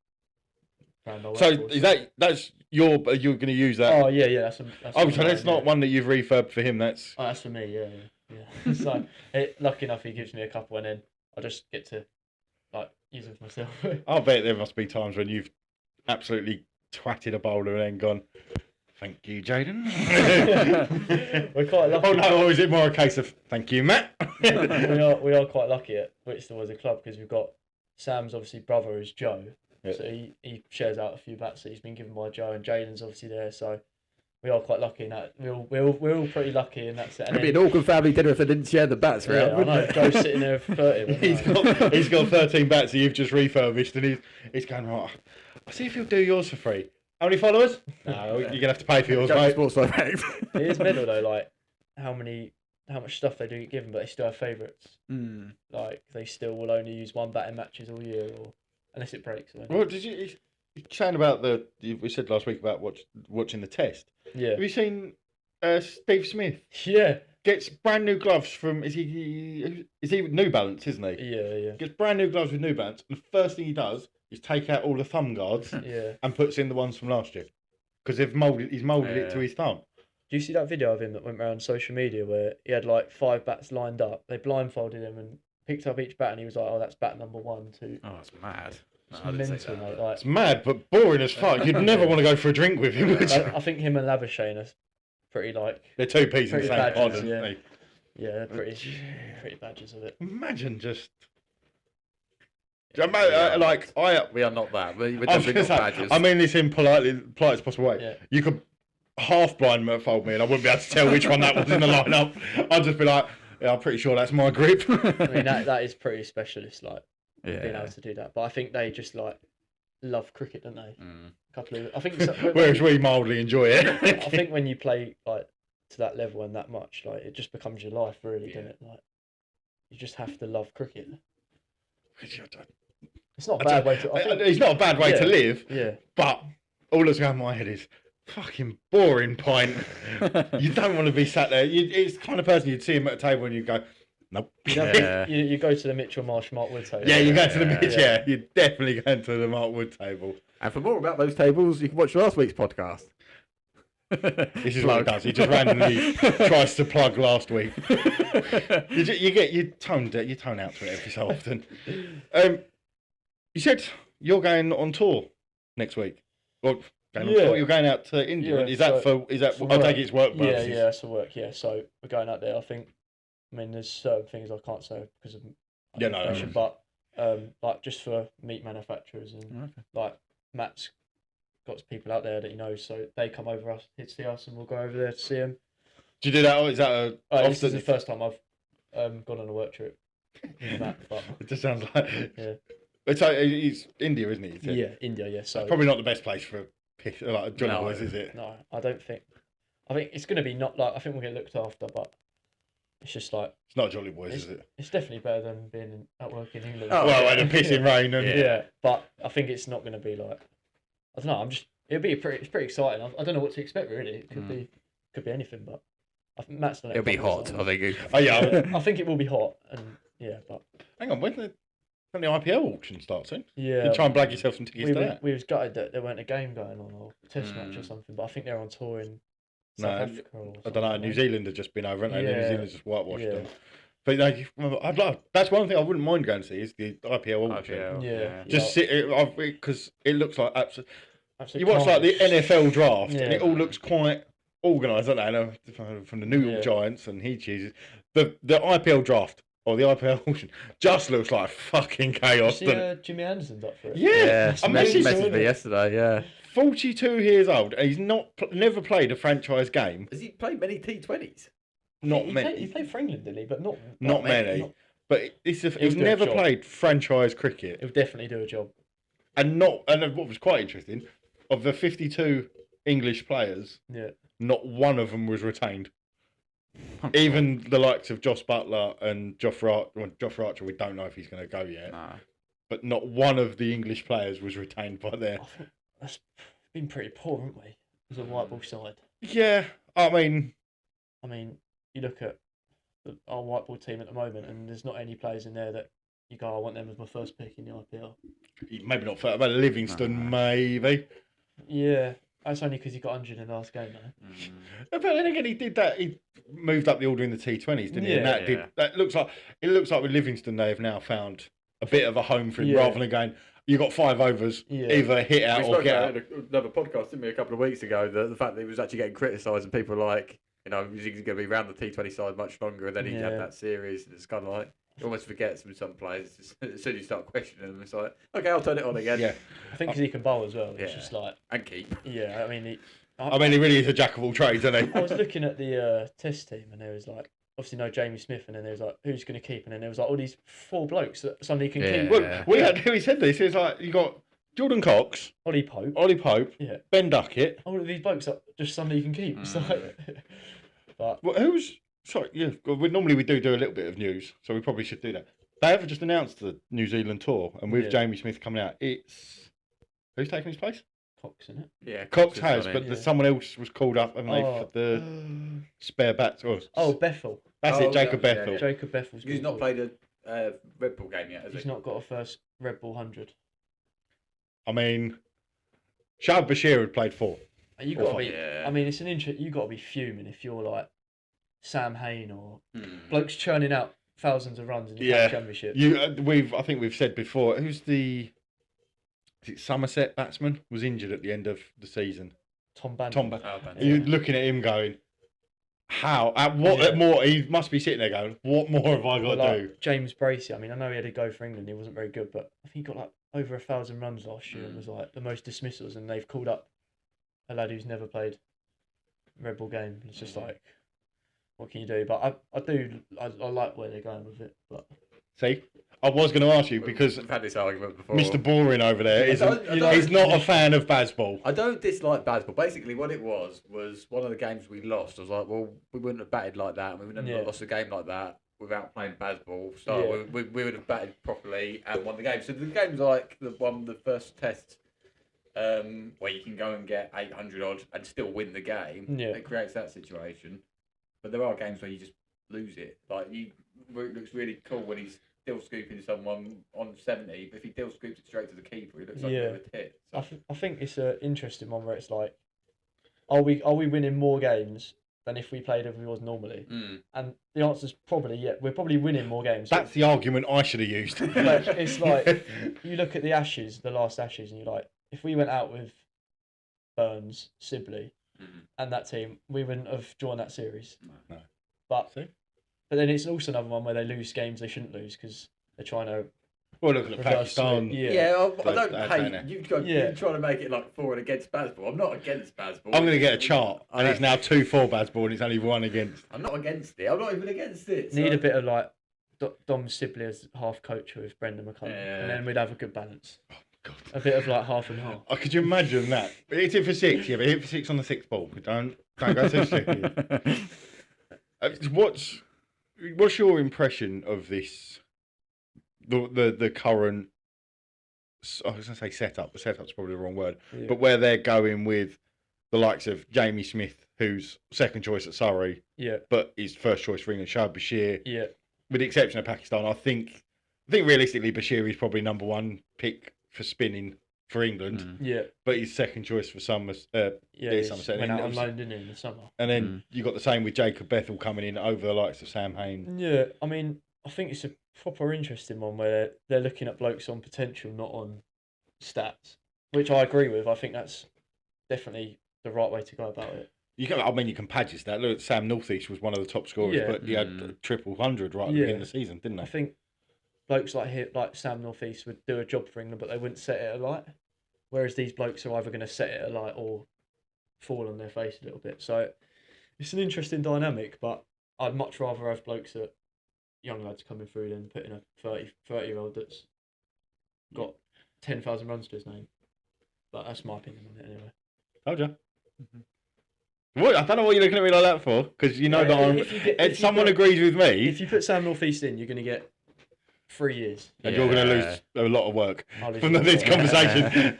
brand. So is that's you're going to use that? Oh, yeah. That's so that's not one that you've refurbed for him. That's for me, yeah. So lucky enough, he gives me a couple, and then I just get to use them for myself. I bet there must be times when you've absolutely twatted a bowler and then gone, "Thank you, Jaden." We're quite lucky. Oh no, or is it more a case of "Thank you, Matt"? we are quite lucky at Whitstable as a club because we've got Sam's obviously brother is Joe. Yeah. So he shares out a few bats that he's been given by Joe, and Jaden's obviously there. So we are quite lucky in that. We're all pretty lucky in that set. It'd be an awkward family dinner if they didn't share the bats around. I know. Joe's sitting there for 30. He's got 13 bats that you've just refurbished, and he's going, right, I'll see if he'll do yours for free. How many followers? No, you're gonna have to pay for yours, mate. Sports Direct. It is mental though, like how much stuff they do get given, but they still have favourites. Like they still will only use one bat in matches all year, or unless it breaks. Well, did you saying about we said last week about watching the test? Yeah. Have you seen Steve Smith? Yeah. Gets brand new gloves from is he New Balance, isn't he? Yeah. Gets brand new gloves with New Balance, and the first thing he does is take out all the thumb guards and puts in the ones from last year because he's moulded it to his thumb. Do you see that video of him that went around social media where he had like 5 bats lined up? They blindfolded him and picked up each bat, and he was like, "Oh, that's bat number 1, 2." Oh, that's mad. It's I didn't say mental, that. mate. Like, It's mad, but boring as fuck. You'd never want to go for a drink with him, would you? I think him and Lavashane are pretty like. They're two peas in the Pretty same pod, badgers, aren't yeah. they? Yeah, they're pretty badgers of it. Imagine just. We are not that. We're I was definitely gonna not say, badgers. I mean this in politest possible way. Yeah. You could half blindfold me and I wouldn't be able to tell which one that was in the lineup. I'd just be like, yeah, I'm pretty sure that's my grip. I mean, that is pretty specialist, like being yeah. able to do that. But I think they just like love cricket, don't they? I think. Whereas we mildly enjoy it. I think when you play like to that level and that much, like it just becomes your life, really, doesn't it? Like you just have to love cricket. It's not a bad way to. It's not a bad way to live. Yeah. But all that's going in my head is fucking boring pint. You don't want to be sat there. It's the kind of person you'd see him at a table and you go, nope. Yeah. You go to the Mitchell Marsh Mark Wood table. Yeah, you go to the Mitch. Yeah, you're definitely going to the Mark Wood table. And for more about those tables, you can watch last week's podcast. This is what he does. He just randomly tries to plug last week. You tone out to it every so often. You said you're going on tour next week. Well, going on tour, you're going out to India. Yeah, I take it's work purposes. Yeah, it's for work. Yeah, so we're going out there. I mean, there's certain things I can't say because of information, but like just for meat manufacturers and like Matt's got people out there that he knows, so they come over us to see us, and we'll go over there to see him. Do you do that, or is that this is the first time I've gone on a work trip with Matt. But it just sounds like it's India, isn't it? Yeah, India. Yeah, so probably not the best place for like Jolly Boys, is it? No, I don't think. I think it's going to be not like I think we'll get looked after, but it's just like it's not Jolly Boys, is it? It's definitely better than being at work in England. And pissing rain and but I think it's not going to be like I don't know. It's pretty exciting. I don't know what to expect really. It could be anything, but I think Matt's done it. It'll be hot. I think. I think it will be hot, and but hang on, when the IPL auction starts soon? Yeah, you try and blag yourself some tickets to that. We was gutted that there weren't a game going on or a test match or something, but I think they're on tour in South Africa or something. I don't know. New Zealand have just been over, haven't they? Yeah. New Zealand just whitewashed them. But that's one thing I wouldn't mind going to see is the IPL auction. Just sit because it looks like absolutely. You watch like the NFL draft and it all looks quite organised, don't they? From the New York Giants and he chooses the IPL draft or the IPL auction just looks like fucking chaos. Jimmy Anderson's up for it. Yeah, I messaged me yesterday. Yeah, 42 years old and he's never played a franchise game. Has he played many T20s? Not many. He played for England, didn't he? But not many. But he's never played franchise cricket. He'll definitely do a job. And what was quite interesting, of the 52 English players, not one of them was retained. Even the likes of Joss Butler and Joff Archer, we don't know if he's going to go yet. Nah. But not one of the English players was retained by there. I think that's been pretty poor, haven't we? As a white ball side. Yeah, I mean, you look at our white ball team at the moment, and there's not any players in there that you go, I want them as my first pick in the IPL. Maybe not for about Livingston, maybe. Yeah, that's only because he got injured in the last game, though. But then again, he did that. He moved up the order in the T20s, didn't he? And that looks like with Livingston, they have now found a bit of a home for him, rather than going, you got 5 overs, either hit out or get out. Another podcast, didn't we, a couple of weeks ago, the fact that he was actually getting criticised and people were like, he's going to be around the T20 side much longer, and then he had that series, and it's kind of like, you almost forget some players. As soon as you start questioning them, it's like, okay, I'll turn it on again. Yeah. I think because he can bowl as well. It's just like... And keep. Yeah, I mean... he really is a jack of all trades, isn't he? I was looking at the test team, and there was like, obviously no Jamie Smith, and then there was like, who's going to keep? And then there was like all these 4 blokes that somebody can keep. Well, he said this. It's like, you got Jordan Cox, Ollie Pope, Ben Duckett. All of these blokes that just somebody can keep. It's like... But normally we do a little bit of news, so we probably should do that. They have just announced the New Zealand tour, and with Jamie Smith coming out, it's who's taking his place? Cox, isn't it? Yeah, Cox has, but someone else was called up, haven't they, for the spare bats? Bethel. That's it, Jacob Bethel. Yeah. Jacob Bethel's. He's not played a Red Bull game yet, has he? He's not got a first Red Bull 100. I mean, Shahab Bashir had played 4. You got to be. I mean, it's an interest. You got to be fuming if you're like Sam Hain or blokes churning out thousands of runs in the championship. I think we've said before. Who's the is it Somerset batsman was injured at the end of the season. Tom Banton. Tom Banton. You're looking at him going, how? At what more? He must be sitting there going, what more have I got to do? James Bracey. I mean, I know he had a go for England. He wasn't very good, but I think he got like over 1,000 runs last year and was like the most dismissals. And they've called up a lad who's never played a red ball game. It's just like, what can you do? But I like where they're going with it. But see, I was going to ask you because we've had this argument before. Mr. Boring over there he's not a fan of Bazball. I don't dislike Bazball. Basically, what it was one of the games we lost. I was like, well, we wouldn't have batted like that. We wouldn't have lost a game like that without playing Bazball. So we would have batted properly and won the game. So the game's like the first test where you can go and get 800 odd and still win the game. Yeah. It creates that situation. But there are games where you just lose it. Like it looks really cool when he's still scooping someone on 70, but if he still scoops it straight to the keeper, he looks like a bit of a tit. So. I think it's an interesting one where it's like, are we winning more games than if we played as we was normally? And the answer's probably we're probably winning more games. That's the argument I should have used. Like, it's like, you look at the Ashes, the last Ashes, and you're like, if we went out with Burns, Sibley, and that team, we wouldn't have drawn that series. No. But then it's also another one where they lose games they shouldn't lose because they're trying to. Well, look at Pakistan. I don't hate. You're trying to make it like for and against Bazball. I'm not against Bazball. I'm going to get a chart, and it's now 2 for Bazball, and it's only 1 against. I'm not against it. I'm not even against it. Need a bit of like Dom Sibley as half coach with Brendan McCullum, and then we'd have a good balance. Oh, God. A bit of like half and half. Oh, could you imagine that? Hit it for 6, but hit for 6 on the 6th ball. Don't go too stupid. What's your impression of this? The current, I was going to say setup, but setup's probably the wrong word. Yeah. But where they're going with the likes of Jamie Smith, who's second choice at Surrey, but his first choice for England, Shahid Bashir. With the exception of Pakistan, I think realistically Bashir is probably number 1 pick for spinning for England. But his second choice for Somerset. Went out on loan in the summer. And then you got the same with Jacob Bethel coming in over the likes of Sam Hain. Yeah, I mean, I think it's a proper interesting one where they're looking at blokes on potential, not on stats, which I agree with. I think that's definitely the right way to go about it. You can pad your stat. Look, Sam Northeast was one of the top scorers, but he had a triple 100 right at the beginning of the season, didn't they? I think blokes like Sam Northeast would do a job for England, but they wouldn't set it alight. Whereas these blokes are either going to set it alight or fall on their face a little bit. So it's an interesting dynamic, but I'd much rather have blokes that young lads coming through than putting a 30-year-old that's got 10,000 runs to his name. But that's my opinion on it anyway. Told you. What? I don't know what you're looking at me like that for, because you know that someone agrees with me. If you put Sam Northeast in, you're going to get 3 years. And you're going to lose a lot of work from this conversation.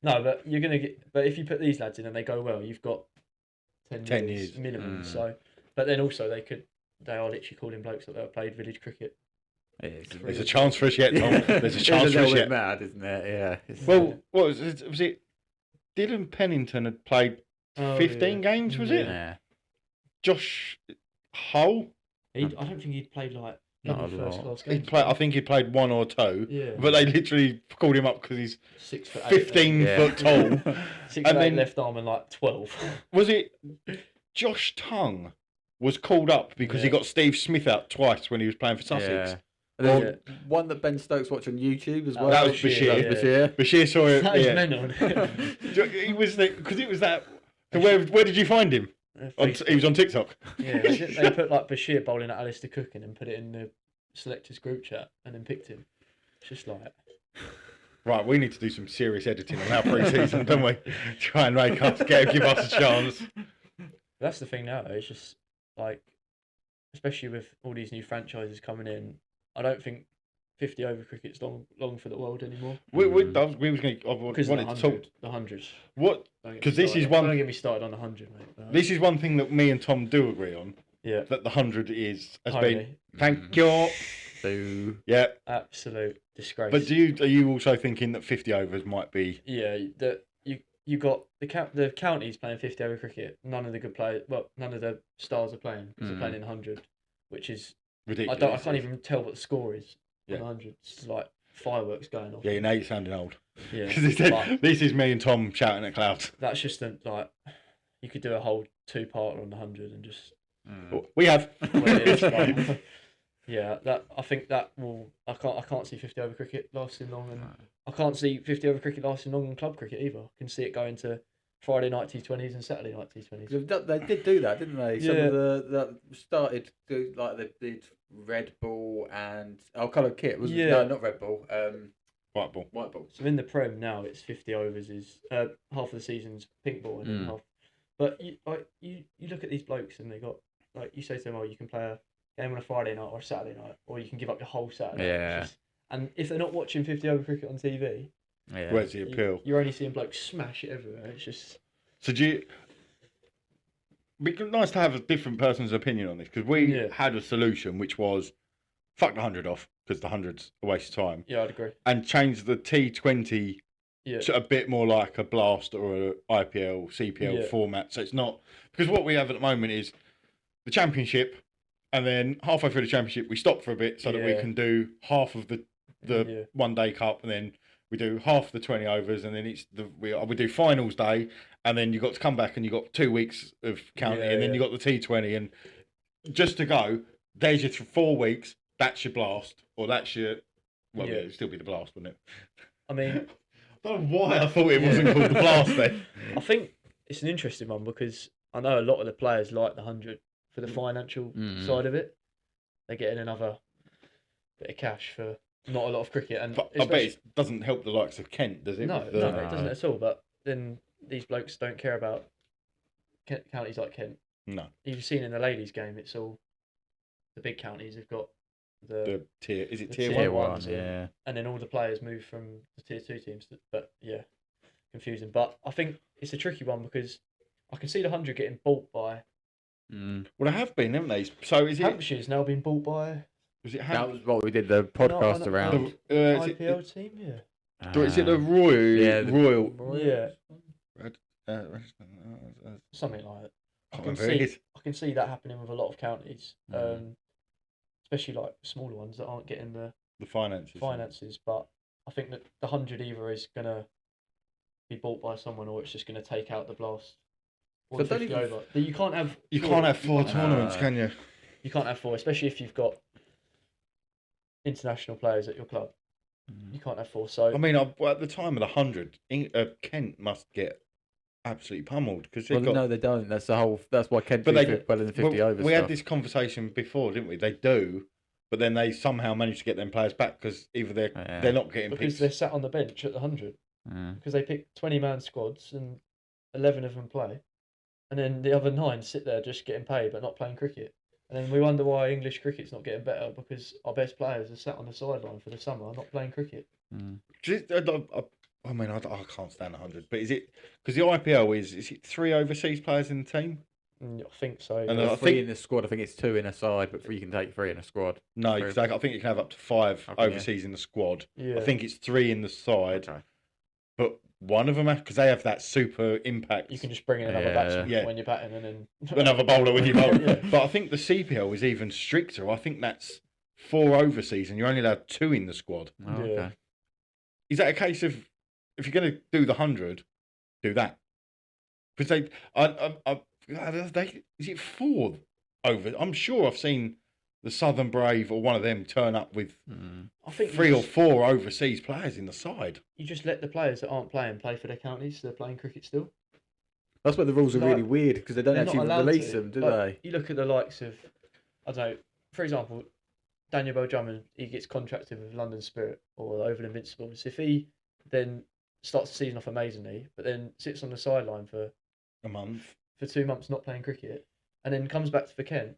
No, but you're going to get. But if you put these lads in and they go well, you've got 10 years minimum. So, but then also they are literally calling blokes that have played village cricket. There's a chance for us yet, Tom. There's a chance for us yet. Mad, isn't it? Yeah. Well, what was it? Dylan Pennington had played 15 games, was it? Yeah. Josh Hull? I don't think he'd played like first class games. I think he played 1 or 2. Yeah. But they literally called him up because he's 6'8", 15 foot tall. 6'8" left arm and like 12. Was it Josh Tongue was called up because he got Steve Smith out twice when he was playing for Sussex? Yeah. One that Ben Stokes watched on YouTube as well. That was Bashir. Bashir saw it. That was mental. He was because it was that. So where did you find him? He was on TikTok. Yeah, they put like Bashir bowling at Alistair Cook and put it in the selectors group chat and then picked him. It's just like. Right, we need to do some serious editing on our pre-season, don't we? Try and make us give us a chance. That's the thing now. It's just like, especially with all these new franchises coming in, I don't think 50 over cricket's long for the world anymore. We was going to. I wanted to talk the hundreds. What? Because this is one. Don't get me started on the 100, mate. This is one thing that me and Tom do agree on. Yeah. That the 100 has Holy. been. Thank you. So yeah. Absolute disgrace. But are you also thinking that 50 overs might be? Yeah. You got the counties playing 50 over cricket. None of the good players. Well, none of the stars are playing because they're playing in 100, which is ridiculous. I can't even tell what the score is. 100. It's like fireworks going off. Yeah, now you're sounding old. Yeah. This is me and Tom shouting at clouds. That's just like you could do a whole 2-parter on the 100 and just. We have. Yeah, I think that will. I can't see 50 over cricket lasting long, and I can't see 50 over cricket lasting long in club cricket either. I can see it going to Friday night T20s and Saturday night T20s. They did do that, didn't they? Yeah. Some of that started to like they did Red Bull and coloured kit wasn't it? No, not Red Bull. White ball. White ball. So in the Prem now, it's 50 overs is half of the season's pink ball and then half. But you look at these blokes and they got like you say to them, oh, you can play a game on a Friday night or a Saturday night, or you can give up your whole Saturday. Yeah. And if they're not watching 50 over cricket on TV, where's the appeal? You're only seeing blokes smash it everywhere. It's just. So do you? It'd be nice to have a different person's opinion on this because we had a solution which was fuck the 100 off because the 100's a waste of time. Yeah, I'd agree. And change the T20 to a bit more like a Blast or a IPL, CPL format. So it's not because what we have at the moment is the Championship. And then halfway through the Championship, we stop for a bit so that we can do half of the One Day Cup, and then we do half the 20 overs, and then we do finals day, and then you got to come back and you got 2 weeks of county, and then you got the T20, and just to go. There's your 4 weeks. That's your Blast, or that's your. Well, it'd still be the Blast, wouldn't it? I mean, I don't know why I thought it wasn't called the Blast then. I think it's an interesting one because I know a lot of the players like the 100. For the financial side of it, they're getting another bit of cash for not a lot of cricket. And I bet it doesn't help the likes of Kent, does it? No, it doesn't at all. But then these blokes don't care about counties like Kent. No. You've seen in the ladies' game, it's all the big counties have got the tier. Is it tier tier one? Ones, yeah. And then all the players move from the tier 2 teams. But yeah, confusing. But I think it's a tricky one because I can see the 100 getting bought by. Well, they have been, haven't they? So is Hampshire's now been bought by? Was it That was what we did the podcast around. IPL team, yeah. Is it the Royal? Yeah, Royal. Yeah. Red, something like that. I can see that happening with a lot of counties, especially like smaller ones that aren't getting the finances. But I think that the 100 either is gonna be bought by someone or it's just gonna take out the Blast. Or So over. You can't have. You can't have 4 tournaments, can you? You can't have 4, especially if you've got international players at your club. You can't have 4. So I mean, at the time of the 100, Kent must get absolutely pummeled because no, they don't. That's why Kent do well in the 50 overs. We had this conversation before, didn't we? They do, but then they somehow manage to get them players back because either they're not getting because they're sat on the bench at the 100 because they pick 20-man squads and 11 of them play. And then the other 9 sit there just getting paid but not playing cricket. And then we wonder why English cricket's not getting better because our best players are sat on the sideline for the summer not playing cricket. I mean, I can't stand 100, but is it because the IPL is it 3 overseas players in the team? I think so. And I think in the squad, I think it's 2 in a side, but you can take 3 in a squad. No, exactly. I think you can have up to 5 overseas in the squad. Yeah. I think it's 3 in the side. Okay. But one of them, because they have that super impact. You can just bring in another batsman when you're batting and then... Another bowler when you bowl. But I think the CPL is even stricter. I think that's 4 overseas and you're only allowed 2 in the squad. Oh, okay. Is that a case of, if you're going to do the 100, do that? Because is it 4 over? I'm sure I've seen the Southern Brave or one of them turn up with I think 3 or 4 overseas players in the side. You just let the players that aren't playing play for their counties, so they're playing cricket still. That's where the rules are really weird because they don't actually release them, do they? You look at the likes of, I don't know, for example, Daniel Bell Drummond, he gets contracted with London Spirit or Oval Invincibles. If he then starts the season off amazingly, but then sits on the sideline for a month, for 2 months not playing cricket, and then comes back for Kent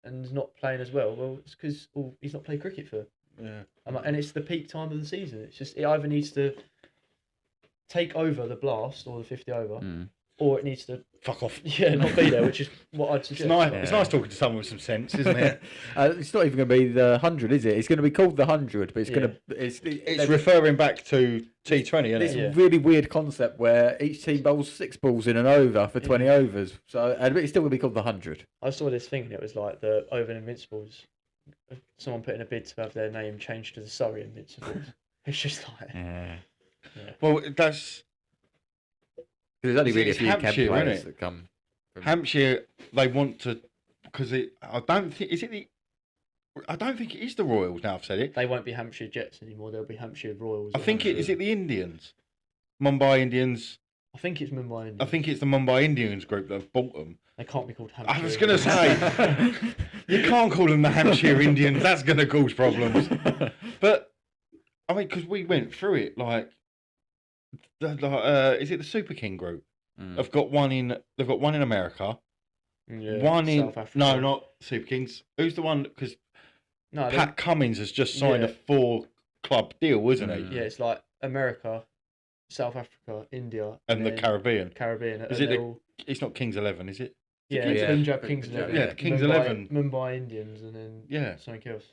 and is not playing as well it's because he's not played cricket for. Yeah. And it's the peak time of the season. It's just it either needs to take over the Blast or the 50 over, or it needs to fuck off. Yeah, not be there, which is what I'd suggest. It's nice talking to someone with some sense, isn't it? It's not even going to be the 100, is it? It's going to be called the 100, but it's going to... It's referring back to T20, isn't it's it? It's a really weird concept where each team bowls 6 balls in an over for 20 overs. So it's still going to be called the 100. I saw this thing and it was like the Oval Invincibles. Someone put in a bid to have their name changed to the Surrey Invincibles. It's just like Well, that's There's only really a it's few Kent Hampshire, players isn't it? that come from Hampshire. They want to because I don't think I don't think it is the Royals now. I've said it. they won't be Hampshire Jets anymore. They'll be Hampshire Royals. I think Hampshire. is it the Indians, Mumbai Indians. I think it's Mumbai Indians. I think it's the Mumbai Indians group that have bought them. They can't be called Hampshire. I was going to say, you can't call them the Hampshire Indians. That's going to cause problems. But I mean, because we went through it, like, is it the Super King group? They've got one in America. Yeah, One in South Africa. no, not Super Kings. Who's the one? Because No, Pat Cummins has just signed a 4-club deal, isn't he? yeah, it's like America, South Africa, India, And the Caribbean. Caribbean. Is it it's not Kings 11, is it? Yeah, it's Punjab Kings Punjab, 11. Yeah, Kings Mumbai, 11. Mumbai Indians, and then something else.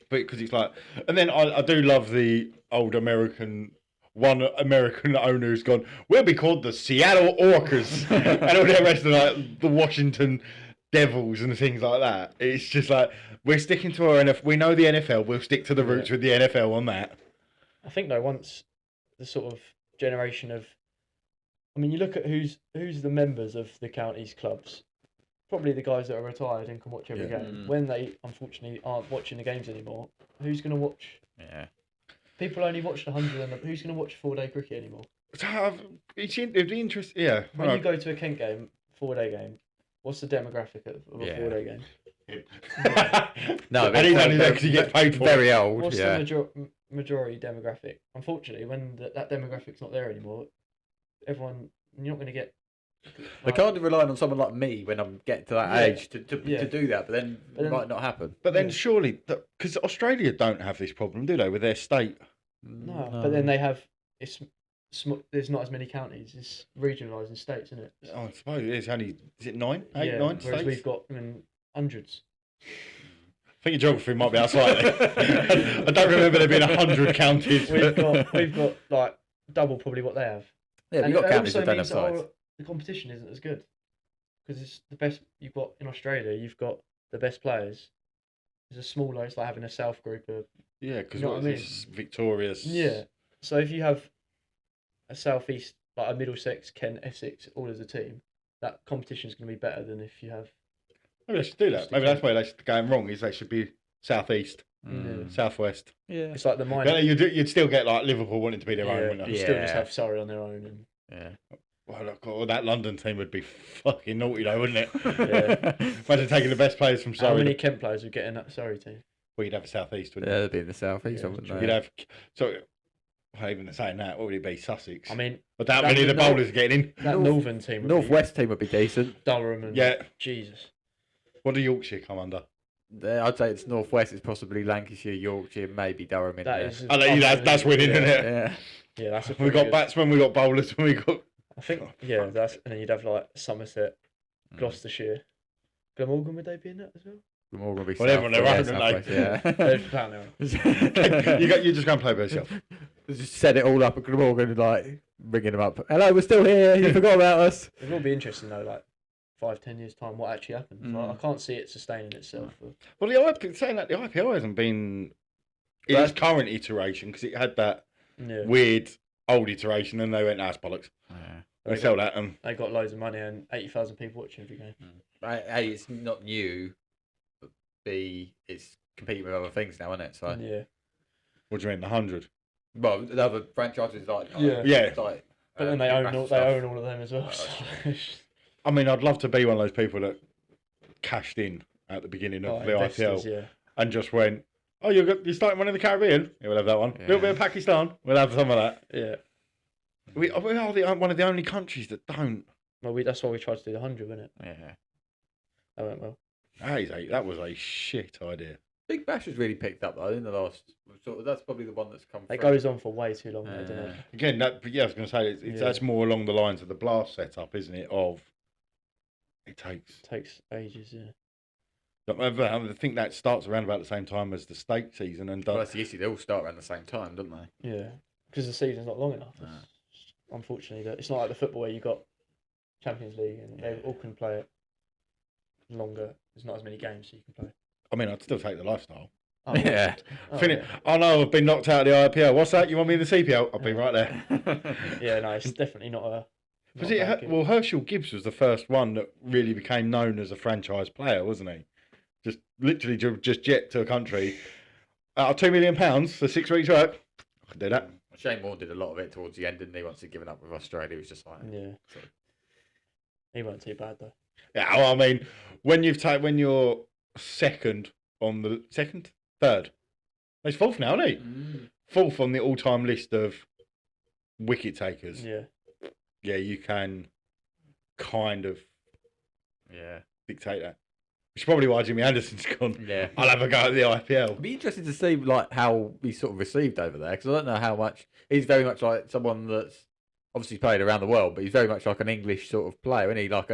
But because it's like, and then I do love the old American owner who's gone, we'll be called the Seattle Orcas, and all the rest of like the Washington Devils and things like that. It's just like we're sticking to our NFL. We know the NFL. We'll stick to the roots with the NFL on that. I think though, once the sort of generation of, I mean, you look at who's the members of the counties clubs. Probably the guys that are retired and can watch every game. When they unfortunately aren't watching the games anymore, who's going to watch? Yeah. People only watch the 100, and who's going to watch 4-day cricket anymore? It'd be interesting. Yeah. When you go to a Kent game, 4-day game, what's the demographic of a 4-day game? No, and he's only there because he gets paid for very it. old. What's the majority demographic? Unfortunately, when that demographic's not there anymore, you're not going to get. I can't rely on someone like me when I'm getting to that age to do that, but then it might not happen. But then surely, because Australia don't have this problem, do they, with their state? No, but then they have. There's not as many counties. It's regionalised in states, isn't it? Oh, I suppose it's only. Is it 9, 8, 9 whereas states? we've got hundreds. I think your geography might be out slightly. I don't remember there being 100 counties. We've got like double probably what they have. Yeah, And we've got it counties also that don't have means that sides. the competition isn't as good because it's the best you've got in Australia. You've got the best players. It's a smaller. It's like having a South group of. Yeah, because You know what I mean? it's victorious. Yeah. So if you have a Southeast, like a Middlesex, Kent, Essex, all as a team, that competition is going to be better than if you have. Maybe they should do that. Maybe that's where they should going wrong. Is they should be southeast, southwest. Yeah. It's like the minor. But you'd still get like Liverpool wanting to be their own, wouldn't You they? still just have Surrey on their own. And... Yeah. Well, look, that London team would be fucking naughty though, wouldn't it? Yeah. Imagine taking the best players from Surrey. How many Kent players would get in that Surrey team? Well, you'd have a southeast, wouldn't Yeah, you? they'd be in the southeast, wouldn't they? You'd have. So, well, even saying that, what would it be? Sussex. I mean, but that many of the bowlers are getting in. that Northern team. Would Northwest team would be decent. Durham and Jesus. What do Yorkshire come under? I'd say it's Northwest. It's possibly Lancashire, Yorkshire, maybe Durham in there. That's winning, isn't it? Yeah. Yeah, that's a We got batsmen, we got bowlers, we got. I think that's and then you'd have like Somerset, Gloucestershire, Glamorgan. Would they be in that as well? Glamorgan would be Everyone their own, southwest, don't they? They're playing their own. You just go and play by yourself. Just set it all up at Glamorgan, like ringing them up. Hello, we're still here. You forgot about us. It will be interesting though, like 5-10 years time, what actually happens. Like, I can't see it sustaining itself. Well, the IPL hasn't been in its current iteration because it had that weird old iteration, and they went, "That's bollocks." They sell that, and they got loads of money and 80,000 people watching every game. A, it's not new. But B, it's competing with other things now, isn't it? So what do you mean, 100? Well, the other franchises like but then they own all of them as well. I mean, I'd love to be one of those people that cashed in at the beginning of the IPL and just went, "Oh, you're starting one in the Caribbean? Yeah, we'll have that one. A little bit of Pakistan. We'll have some of that." Yeah. We are one of the only countries that don't. Well, that's why we tried to do the 100, wasn't it? Yeah. That went well. That was a shit idea. Big Bash has really picked up though in the last. That's probably the one that's come. It goes on for way too long, doesn't it? Again, I was going to say that's more along the lines of the blast setup, isn't it? It takes ages, yeah. I think that starts around about the same time as the state season, and that's the issue. They all start around the same time, don't they? Yeah, because the season's not long enough. Unfortunately, it's not like the football where you got Champions League and they all can play it longer. There's not as many games so you can play. I mean, I'd still take the lifestyle. Oh, Yeah. I know I've been knocked out of the IPL. What's that? You want me in the CPL? I'll be right there. Yeah, no, it's definitely not a. Was it? Well, Herschel Gibbs was the first one that really became known as a franchise player, wasn't he? Just literally just jet to a country. Out of £2 million for 6 weeks work, I could do that. Shane Warne did a lot of it towards the end, didn't he? Once he'd given up with Australia, he was just like, Yeah. So. He wasn't too bad though. Yeah, well, I mean, when you're third, he's fourth now, isn't he? Fourth on the all-time list of wicket takers. Yeah. Yeah, you can kind of dictate that. Which is probably why Jimmy Anderson's gone. Yeah, I'll have a go at the IPL. It'd be interesting to see like how he's sort of received over there, because I don't know how much he's very much like someone that's obviously played around the world, but he's very much like an English sort of player, isn't he? Like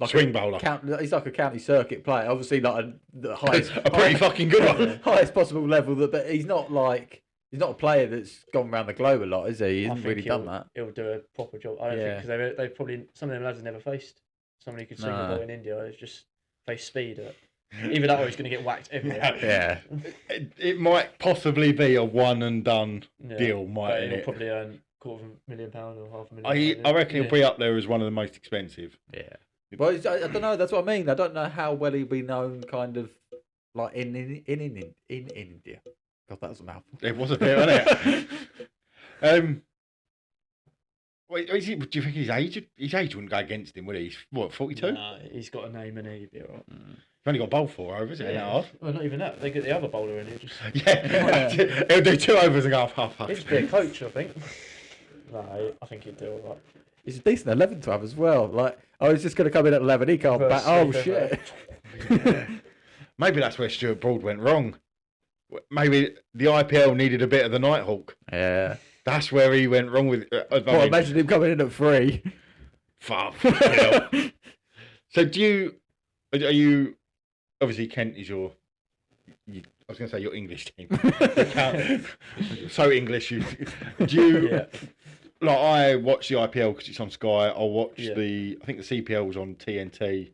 swing bowler. He's like a county circuit player, obviously like the highest, a pretty fucking good one, highest possible level. But he's not a player that's gone around the globe a lot, is he? He hasn't really done that. He'll do a proper job. I don't think, because they probably, some of them lads have never faced somebody who could swing the ball in India. It's just face speed. Either that or he's going to get whacked everywhere. Yeah. It might possibly be a one and done deal, but he'll probably earn £250,000 or £500,000. I reckon he'll be up there as one of the most expensive. Yeah. Well, I don't know. That's what I mean. I don't know how well he'll be known, kind of like in India. God, that was a mouthful. It was a bit, wasn't it? Wait, do you think his age wouldn't go against him, would he? He's what, 42? No, he's got a name and he'd be alright. He's only got a bowl 4 overs, isn't it? Well, not even that. They get the other bowler in here. He'll do 2 overs and go half. He'd just be a coach, I think. No, I think he'd do alright. He's a decent 11 to have as well. Like, I was just going to come in at 11. He can't bat. Oh shit! Maybe that's where Stuart Broad went wrong. Maybe the IPL needed a bit of the Nighthawk. Yeah. That's where he went wrong with. Imagine him coming in at 3. Fuck. So are you? Obviously, Kent is I was going to say your English team. So English. Do you? Yeah. Like, I watch the IPL because it's on Sky. I'll watch I think the CPL was on TNT.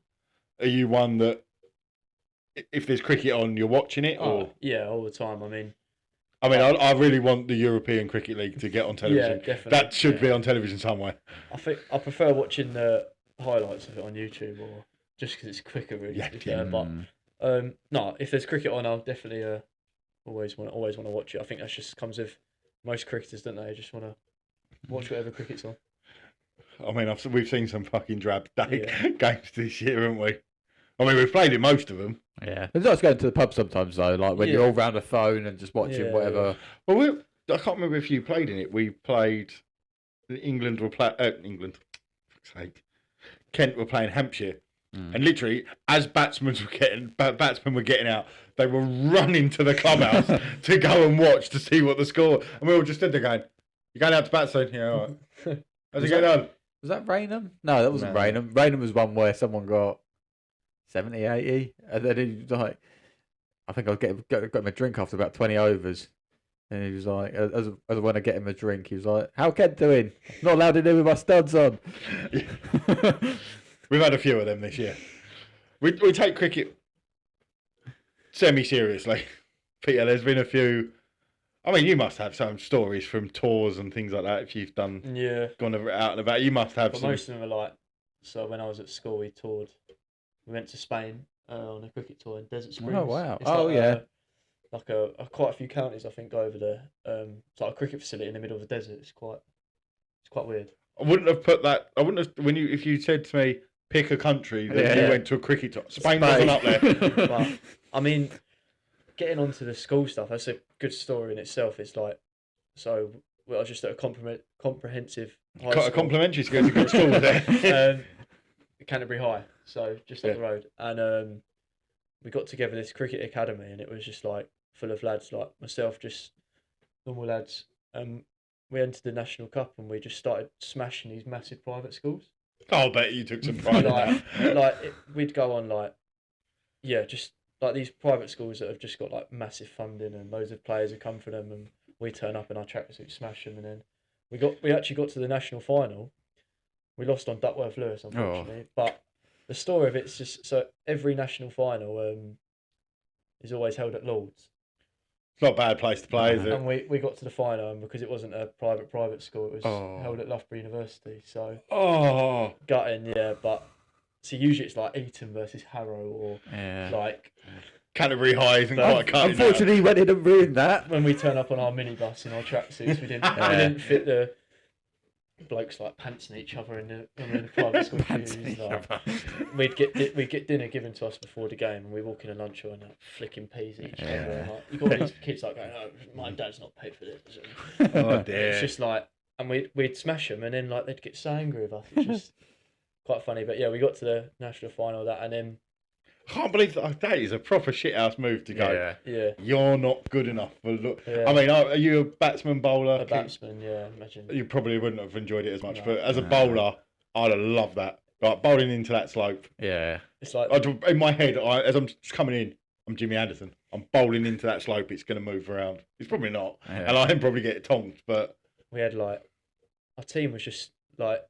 Are you one that, if there's cricket on, you're watching it? Or? Yeah, all the time. I really want the European Cricket League to get on television. Yeah, definitely. That should be on television somewhere. I think I prefer watching the highlights of it on YouTube, or just because it's quicker, really. Yeah. But no, if there's cricket on, I'll definitely always want to watch it. I think that just comes with most cricketers, don't they? Just want to watch whatever cricket's on. I mean, we've seen some fucking drab games this year, haven't we? I mean, we've played in most of them. Yeah. It's nice going to the pub sometimes, though, like when you're all round a phone and just watching whatever. Yeah. Well, I can't remember if you played in it. We played... England were playing... England. For fuck's sake. Kent were playing Hampshire. And literally, as batsmen were getting out, they were running to the clubhouse to go and watch to see what the score... And we all just stood there going, "You're going out to bat soon?" Yeah, all right. How's it going on? Was that Raynham? No, that wasn't Raynham. Raynham was one where someone got 70, 80, and then he was like, I think I got him a drink after about 20 overs. And he was like, as I went to get him a drink, he was like, "How Kent doing? Not allowed in here with my studs on." We've had a few of them this year. We take cricket semi-seriously. Peter, there's been a few... I mean, you must have some stories from tours and things like that. If you've gone out and about, you must have some. Most of them are like, so when I was at school, we toured. We went to Spain on a cricket tour in Desert Springs. Oh wow! Like quite a few counties, I think, go over there. It's like a cricket facility in the middle of the desert. It's quite weird. I wouldn't have put that. I wouldn't have if you said to me, pick a country that you went to a cricket tour. Spain wasn't up there. But, I mean, getting onto the school stuff, that's a good story in itself. It's like, I was just at a comprehensive high school. A complimentary school, it's a good school there. Canterbury High, so just up the road. And we got together this cricket academy, and it was just like full of lads like myself, just normal lads. We entered the National Cup, and we just started smashing these massive private schools. I'll bet you took some pride in that. We'd go on just like these private schools that have just got like massive funding and loads of players have come from them, and we turn up in our tracksuits, smash them, and then we actually got to the national final. We lost on Duckworth Lewis, unfortunately. But the story of it's just, so every national final is always held at Lord's. It's not a bad place to play, is it? And we got to the final, and because it wasn't a private school, it was held at Loughborough University. So gutting, yeah. But so usually it's like Eton versus Harrow or like Canterbury High isn't quite a cut. Unfortunately, he went in and ruined that. When we turn up on our minibus in our tracksuits, we didn't fit the blokes like pantsing each other in the private school shoes. Like, we'd get dinner given to us before the game, and we walk in a lunch and like flicking peas at each other. And, like, you got all these kids like going, "Oh, my dad's not paid for this." Oh dear! It's just like, and we'd smash them, and then like they'd get so angry with us. It's just quite funny. But yeah, we got to the national final of that, and then. I can't believe that is a proper shithouse move to go. Yeah. You're not good enough for look. Yeah. I mean, are you a batsman, bowler? A batsman, yeah. Imagine. You probably wouldn't have enjoyed it as much, but as a bowler, I'd have loved that. Like bowling into that slope. Yeah. It's like in my head, as I'm just coming in, I'm Jimmy Anderson. I'm bowling into that slope. It's going to move around. It's probably not, and I can probably get tonked. But we had like our team was just like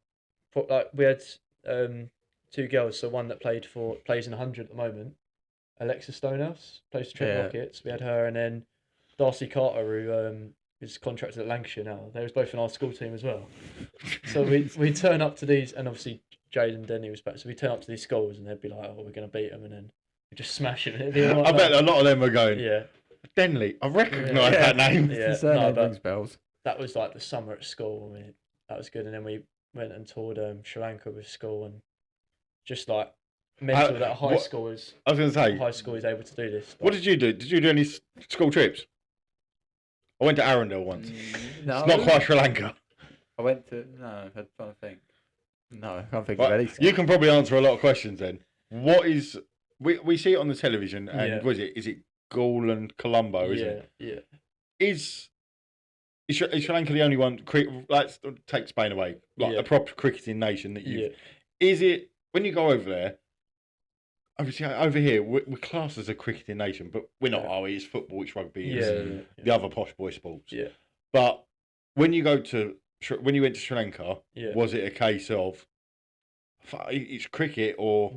we had. Two girls, so one that plays in 100 at the moment, Alexa Stonehouse, plays for Trent Rockets. We had her, and then Darcy Carter, who is contracted at Lancashire now. They was both in our school team as well. So we turn up to these, and obviously Jade and Denny was back. So we turn up to these schools, and they'd be like, "Oh, we're going to beat them," and then we just smash them. I bet a lot of them were going, Denley, I recognise that name. Yeah, surname rings bells. That was like the summer at school. I mean, that was good, and then we went and toured Sri Lanka with school and. Just like mental that high school is. I was going to say high school is able to do this. What did you do? Did you do any school trips? I went to Arundel once. No, it's not quite Sri Lanka. I went to I'm trying to think. No, I can't think of any. You can probably answer a lot of questions then. What is we see it on the television and is it Gaul and Colombo? Isn't it? Yeah. Is Sri Lanka the only one? Let's take Spain away, like a proper cricketing nation that you. Is it? When you go over there, obviously over here, we're classed as a cricketing nation, but we're not, are we? It's football, it's rugby, it's the other posh boy sports. Yeah. But when you went to Sri Lanka, was it a case of it's cricket or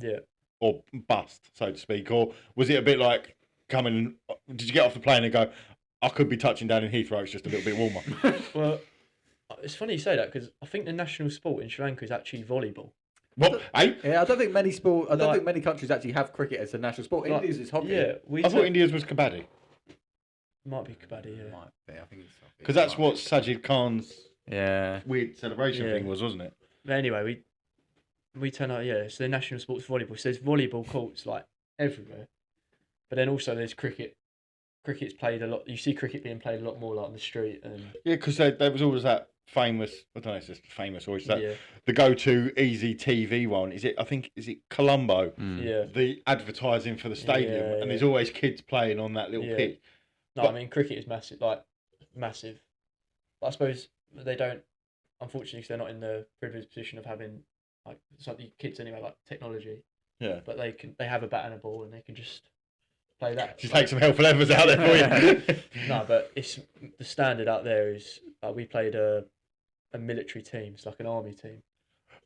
bust, so to speak? Or was it a bit like did you get off the plane and go, I could be touching down in Heathrow, it's just a little bit warmer? Well, it's funny you say that because I think the national sport in Sri Lanka is actually volleyball. What? Yeah, I don't think many countries actually have cricket as a national sport. India's is hockey. Yeah, I thought India's was kabaddi. Might be kabaddi. Yeah. Might be. I think it's hockey. Because that's what Sajid Khan's weird celebration thing was, wasn't it? But anyway, we turn out. Yeah, so the national sport's volleyball. So there's volleyball courts like everywhere, but then also there's cricket. Cricket's played a lot. You see cricket being played a lot more like on the street and. Yeah, because there was always that. Famous, I don't know if it's famous or is that the go-to easy TV one? Is it Colombo? Yeah. The advertising for the stadium, and there's always kids playing on that little pitch. No, I mean cricket is massive, massive. But I suppose they don't, unfortunately, because they're not in the privileged position of having like something kids anyway, like technology. Yeah. But they have a bat and a ball, and they can just play that. Just take some helpful levers out there for you. No, but it's the standard out there is we played a military team. It's like an army team.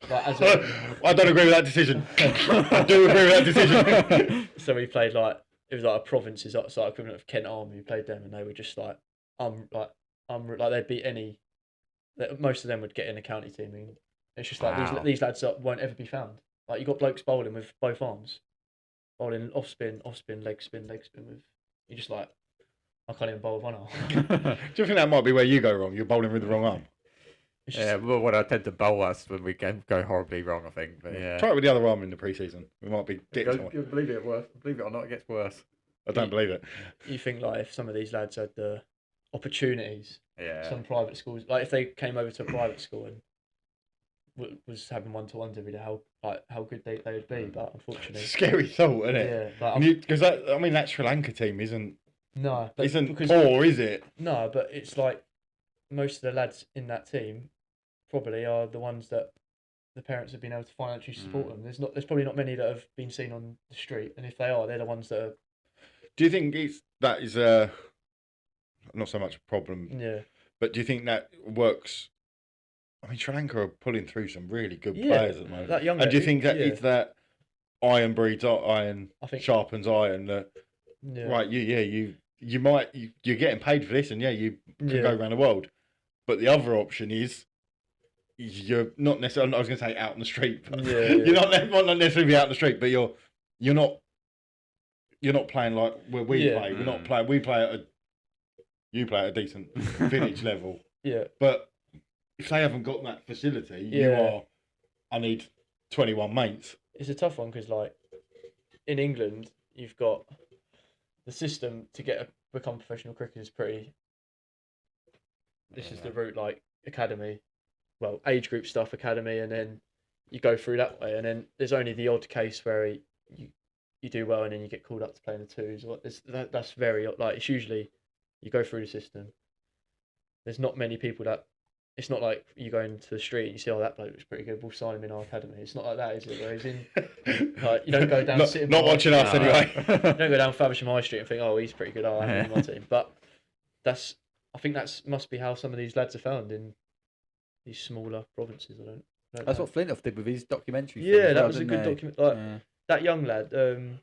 Like, I don't agree with that decision. I do agree with that decision. So we played it was like a province's like equivalent of Kent Army. We played them, and they were just like they'd beat any. Most of them would get in a county team. And it's just like these lads won't ever be found. Like you got blokes bowling with both arms, bowling off spin, leg spin with. You're just like, I can't even bowl with one arm. Do you think that might be where you go wrong? You're bowling with the wrong arm. Yeah, well, what I tend to bowl us when we go horribly wrong, I think. But try it with the other arm in the pre-season. We might be dicks. Believe it or not, it gets worse. I don't believe it. You think like if some of these lads had the opportunities, some private schools, like if they came over to a private school and was having one-to-ones every day, how good they would be. But unfortunately, scary thought, isn't it? Yeah, because that Sri Lanka team isn't poor, is it? No, but it's like most of the lads in that team probably are the ones that the parents have been able to financially support them. There's probably not many that have been seen on the street, and if they are, they're the ones that are. Do you think that is not so much a problem? Yeah. But do you think that works? I mean, Sri Lanka are pulling through some really good players at the moment. And do you think that it's that iron breeds iron, sharpens iron? That right? You you're getting paid for this, and you can go around the world. But the other option is you're not necessarily. I was going to say out on the street, but you're not necessarily out on the street, but you're not playing like where we play. We're not playing. You play at a decent village level. Yeah. But if they haven't got that facility, I need 21 mates. It's a tough one because, like, in England, you've got the system to become professional cricket is pretty. This is the route, like academy, age group stuff, academy, and then you go through that way. And then there's only the odd case where you do well and then you get called up to play in the twos. That's very like it's usually you go through the system. There's not many people that. It's not like you go into the street and you see, that bloke looks pretty good, we'll sign him in our academy. It's not like that, is it? Whereas like, you don't go down... not watching us anyway. You don't go down Faversham High Street and think, he's pretty good, I'll have him in my team. But I think that must be how some of these lads are found in these smaller provinces. I don't That's what Flintoff did with his documentary. Yeah, that was a good document. Like, that young lad, the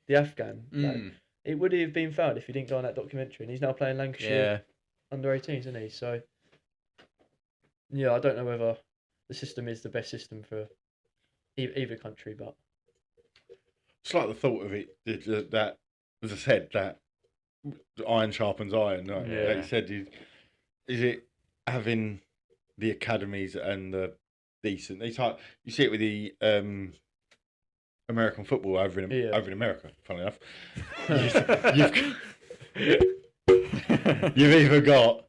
Afghan lad, it would have been found if he didn't go on that documentary. And he's now playing Lancashire under 18s, isn't he? So... Yeah, I don't know whether the system is the best system for either country, but it's like the thought of it that, as I said, that iron sharpens iron. Right? Yeah. Like you said, is it having the academies and the decent? It's like you see it with the American football over in America. Funnily enough, you've either got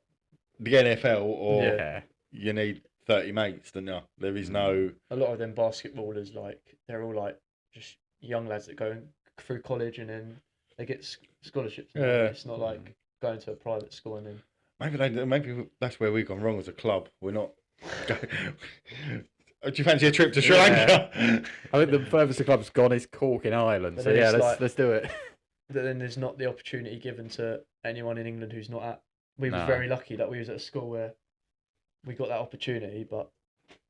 the NFL or. Yeah. You need 30 mates, don't you? There is no... A lot of them basketballers, like, they're all, like, just young lads that go through college and then they get scholarships. It's not like going to a private school and then... Maybe that's where we've gone wrong as a club. We're not... Do you fancy a trip to Sri Lanka? I think the furthest the club's gone is Cork in Ireland. So, let's do it. But then there's not the opportunity given to anyone in England who's not at... We were very lucky that we was at a school where... We got that opportunity, but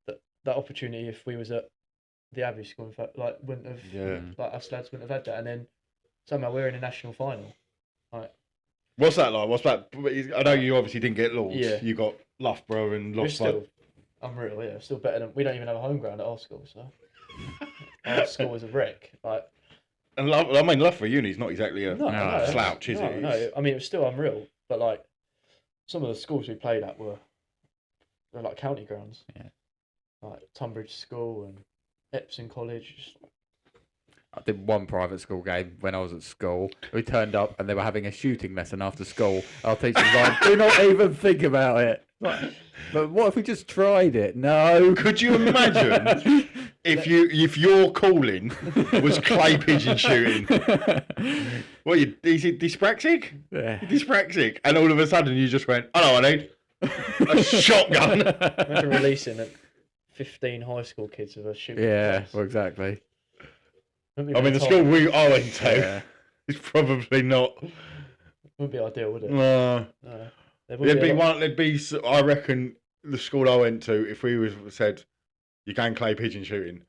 that opportunity, if we was at the Abbey school, in fact, like wouldn't have, like us lads wouldn't have had that. And then somehow we're in a national final. Like, what's that like? What's that? I know you obviously didn't get Lords. Yeah. You got Loughborough and Loughborough. Still unreal. Yeah, still better than. We don't even have a home ground at our school, so our school was a wreck. Like, and Loughborough Uni's not exactly a slouch, is it? No, I mean it was still unreal, but like some of the schools we played at they're like county grounds. Yeah. Like Tunbridge School and Epsom College. I did one private school game when I was at school. We turned up and they were having a shooting lesson after school. Our teacher was like, do not even think about it. But what if we just tried it? No. Could you imagine if your calling was clay pigeon shooting? What, is it dyspraxic? Yeah. Dyspraxic. And all of a sudden you just went, I know what I need. A shotgun. Imagine releasing 15 high school kids with a shooting. Yeah, well, exactly. I mean, the school I went to is probably not. Wouldn't be ideal, would it? No. There'd be. I reckon the school I went to, if we said you can clay pigeon shooting,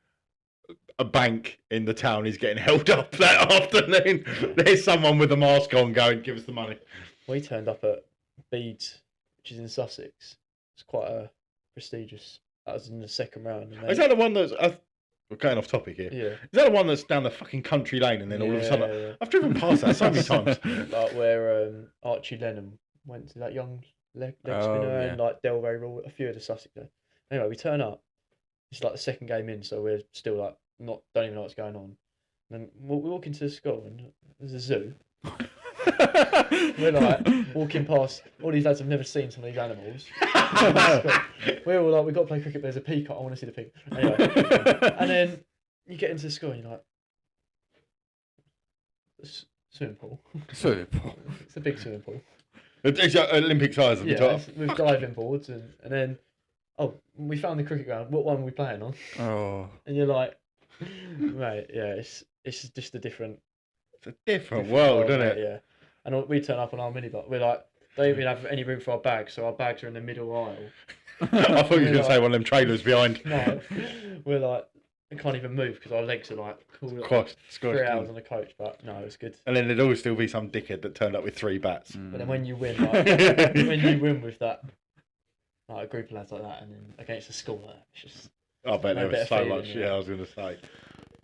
a bank in the town is getting held up that afternoon. There's someone with a mask on going, give us the money. We turned up at Beeds, which is in Sussex. It's quite a prestigious. That was in the second round. Is that the one that's... we're going off topic here. Yeah. Is that the one that's down the fucking country lane and then all of a sudden... Yeah. I've driven past that so many times. Like where Archie Lennon went to that young leg spinner and like Delray Rule, a few of the Sussex there. Anyway, we turn up. It's like the second game in, so we're still like don't even know what's going on. And then we walk into the school and there's a zoo. We're like walking past, all these lads have never seen some of these animals. We're all like, we've got to play cricket, there's a peacock, I want to see the peacock. Anyway, and then you get into the school and you're like, swimming pool. Swimming pool. It's a big swimming pool. It's Olympic size at the top. With diving boards and then, we found the cricket ground, what one are we playing on? Oh. And you're like, mate, yeah, it's just a different... It's a different world, isn't it? Yeah. And we turn up on our minibus. We're like, don't even have any room for our bags, so our bags are in the middle aisle. I thought you were going to say one of them trailers behind. No. We're like, I can't even move because our legs are like cool. Squashed 3 hours on the coach, but no, it was good. And then there'd always still be some dickhead that turned up with 3 bats. But then when you win, when you win with that, like a group of lads like that, and then against a school, it's just. I bet there was so much. Yeah, I was going to say.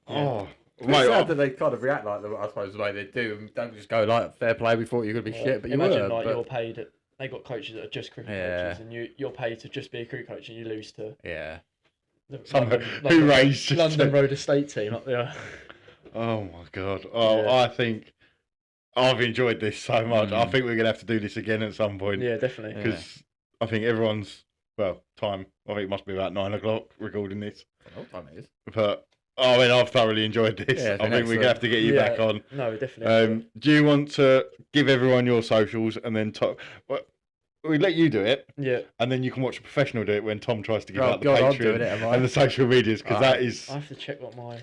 Yeah. Oh. It's sad that they kind of react like I suppose the way they do, and don't just go like fair play. We thought you were going to be shit, but you imagine were. Like you're paid. They got coaches that are just cricket coaches, and you're paid to just be a cricket coach, and you lose to London Road Estate team up there. Oh my god! Oh, yeah. I think I've enjoyed this so much. I think we're going to have to do this again at some point. Yeah, definitely. Because I think everyone's time. I think it must be about 9 o'clock recording this. I know what time it is. But. I mean, I've thoroughly enjoyed this. Yeah, I think we're going to have to get you back on. No, definitely. Do you want to give everyone your socials and then we let you do it? Yeah. And then you can watch a professional do it when Tom tries to give out the I'm Patreon doing it, and the social medias, because that is... I have to check what my...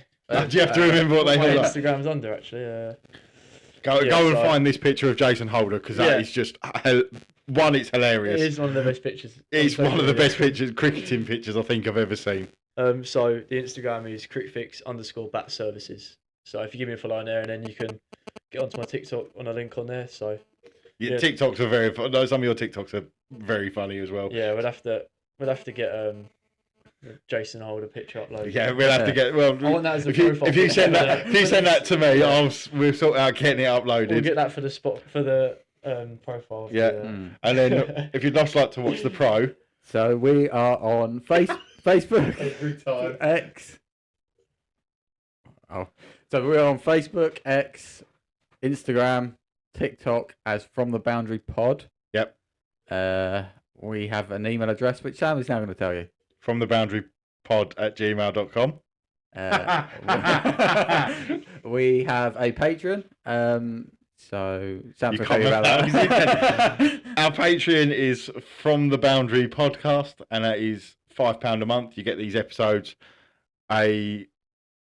do you have to remember what they my hold Instagram's under, actually. Go and find this picture of Jason Holder, because that is just... One, it's hilarious. It is one of the best pictures. It's one of the best cricketing pictures I think I've ever seen. So the Instagram is Crickfix _Batservices. So if you give me a follow on there, and then you can get onto my TikTok on a link on there. So TikToks are very fun. Some of your TikToks are very funny as well. Yeah, we'll have to get the Jason Holder picture uploaded. Yeah, we'll have to get. Well, I want that as a profile. If you send that to me, we'll sort out getting it uploaded. We'll get that for the profile. Yeah, and then if you'd just like to watch the pro, so we are on Facebook. Every time. X. Oh, so we're on Facebook, X, Instagram, TikTok as From the Boundary Pod. Yep. We have an email address which Sam is now going to tell you. From the Boundary Pod @gmail.com. We have a Patreon. So Sam will tell you about that. Our Patreon is From the Boundary Podcast, and that is £5 a month. You get these episodes. We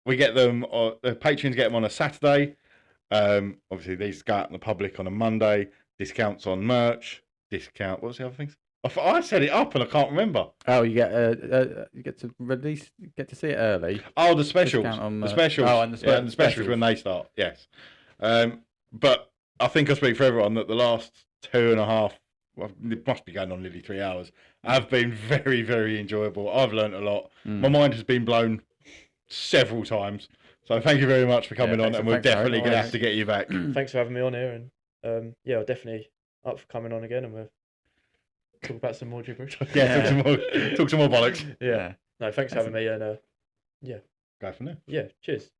get them. The patrons get them on a Saturday. Obviously, these go out in the public on a Monday. Discounts on merch. What's the other things? I set it up and I can't remember. Oh, you get to see it early. Oh, the specials. The specials. Oh, and the specials when they start. Yes. But I think I speak for everyone that the last 2.5. Well, it must be going on nearly 3 hours. Have been very, very enjoyable. I've learnt a lot. My mind has been blown several times. So thank you very much for coming on, and we're definitely going to have to get you back. Thanks for having me on here, and I'm definitely up for coming on again, and we'll talk about some more gibberish. Talk some more bollocks. Yeah. No, thanks for having me, and go from there. Yeah, cheers.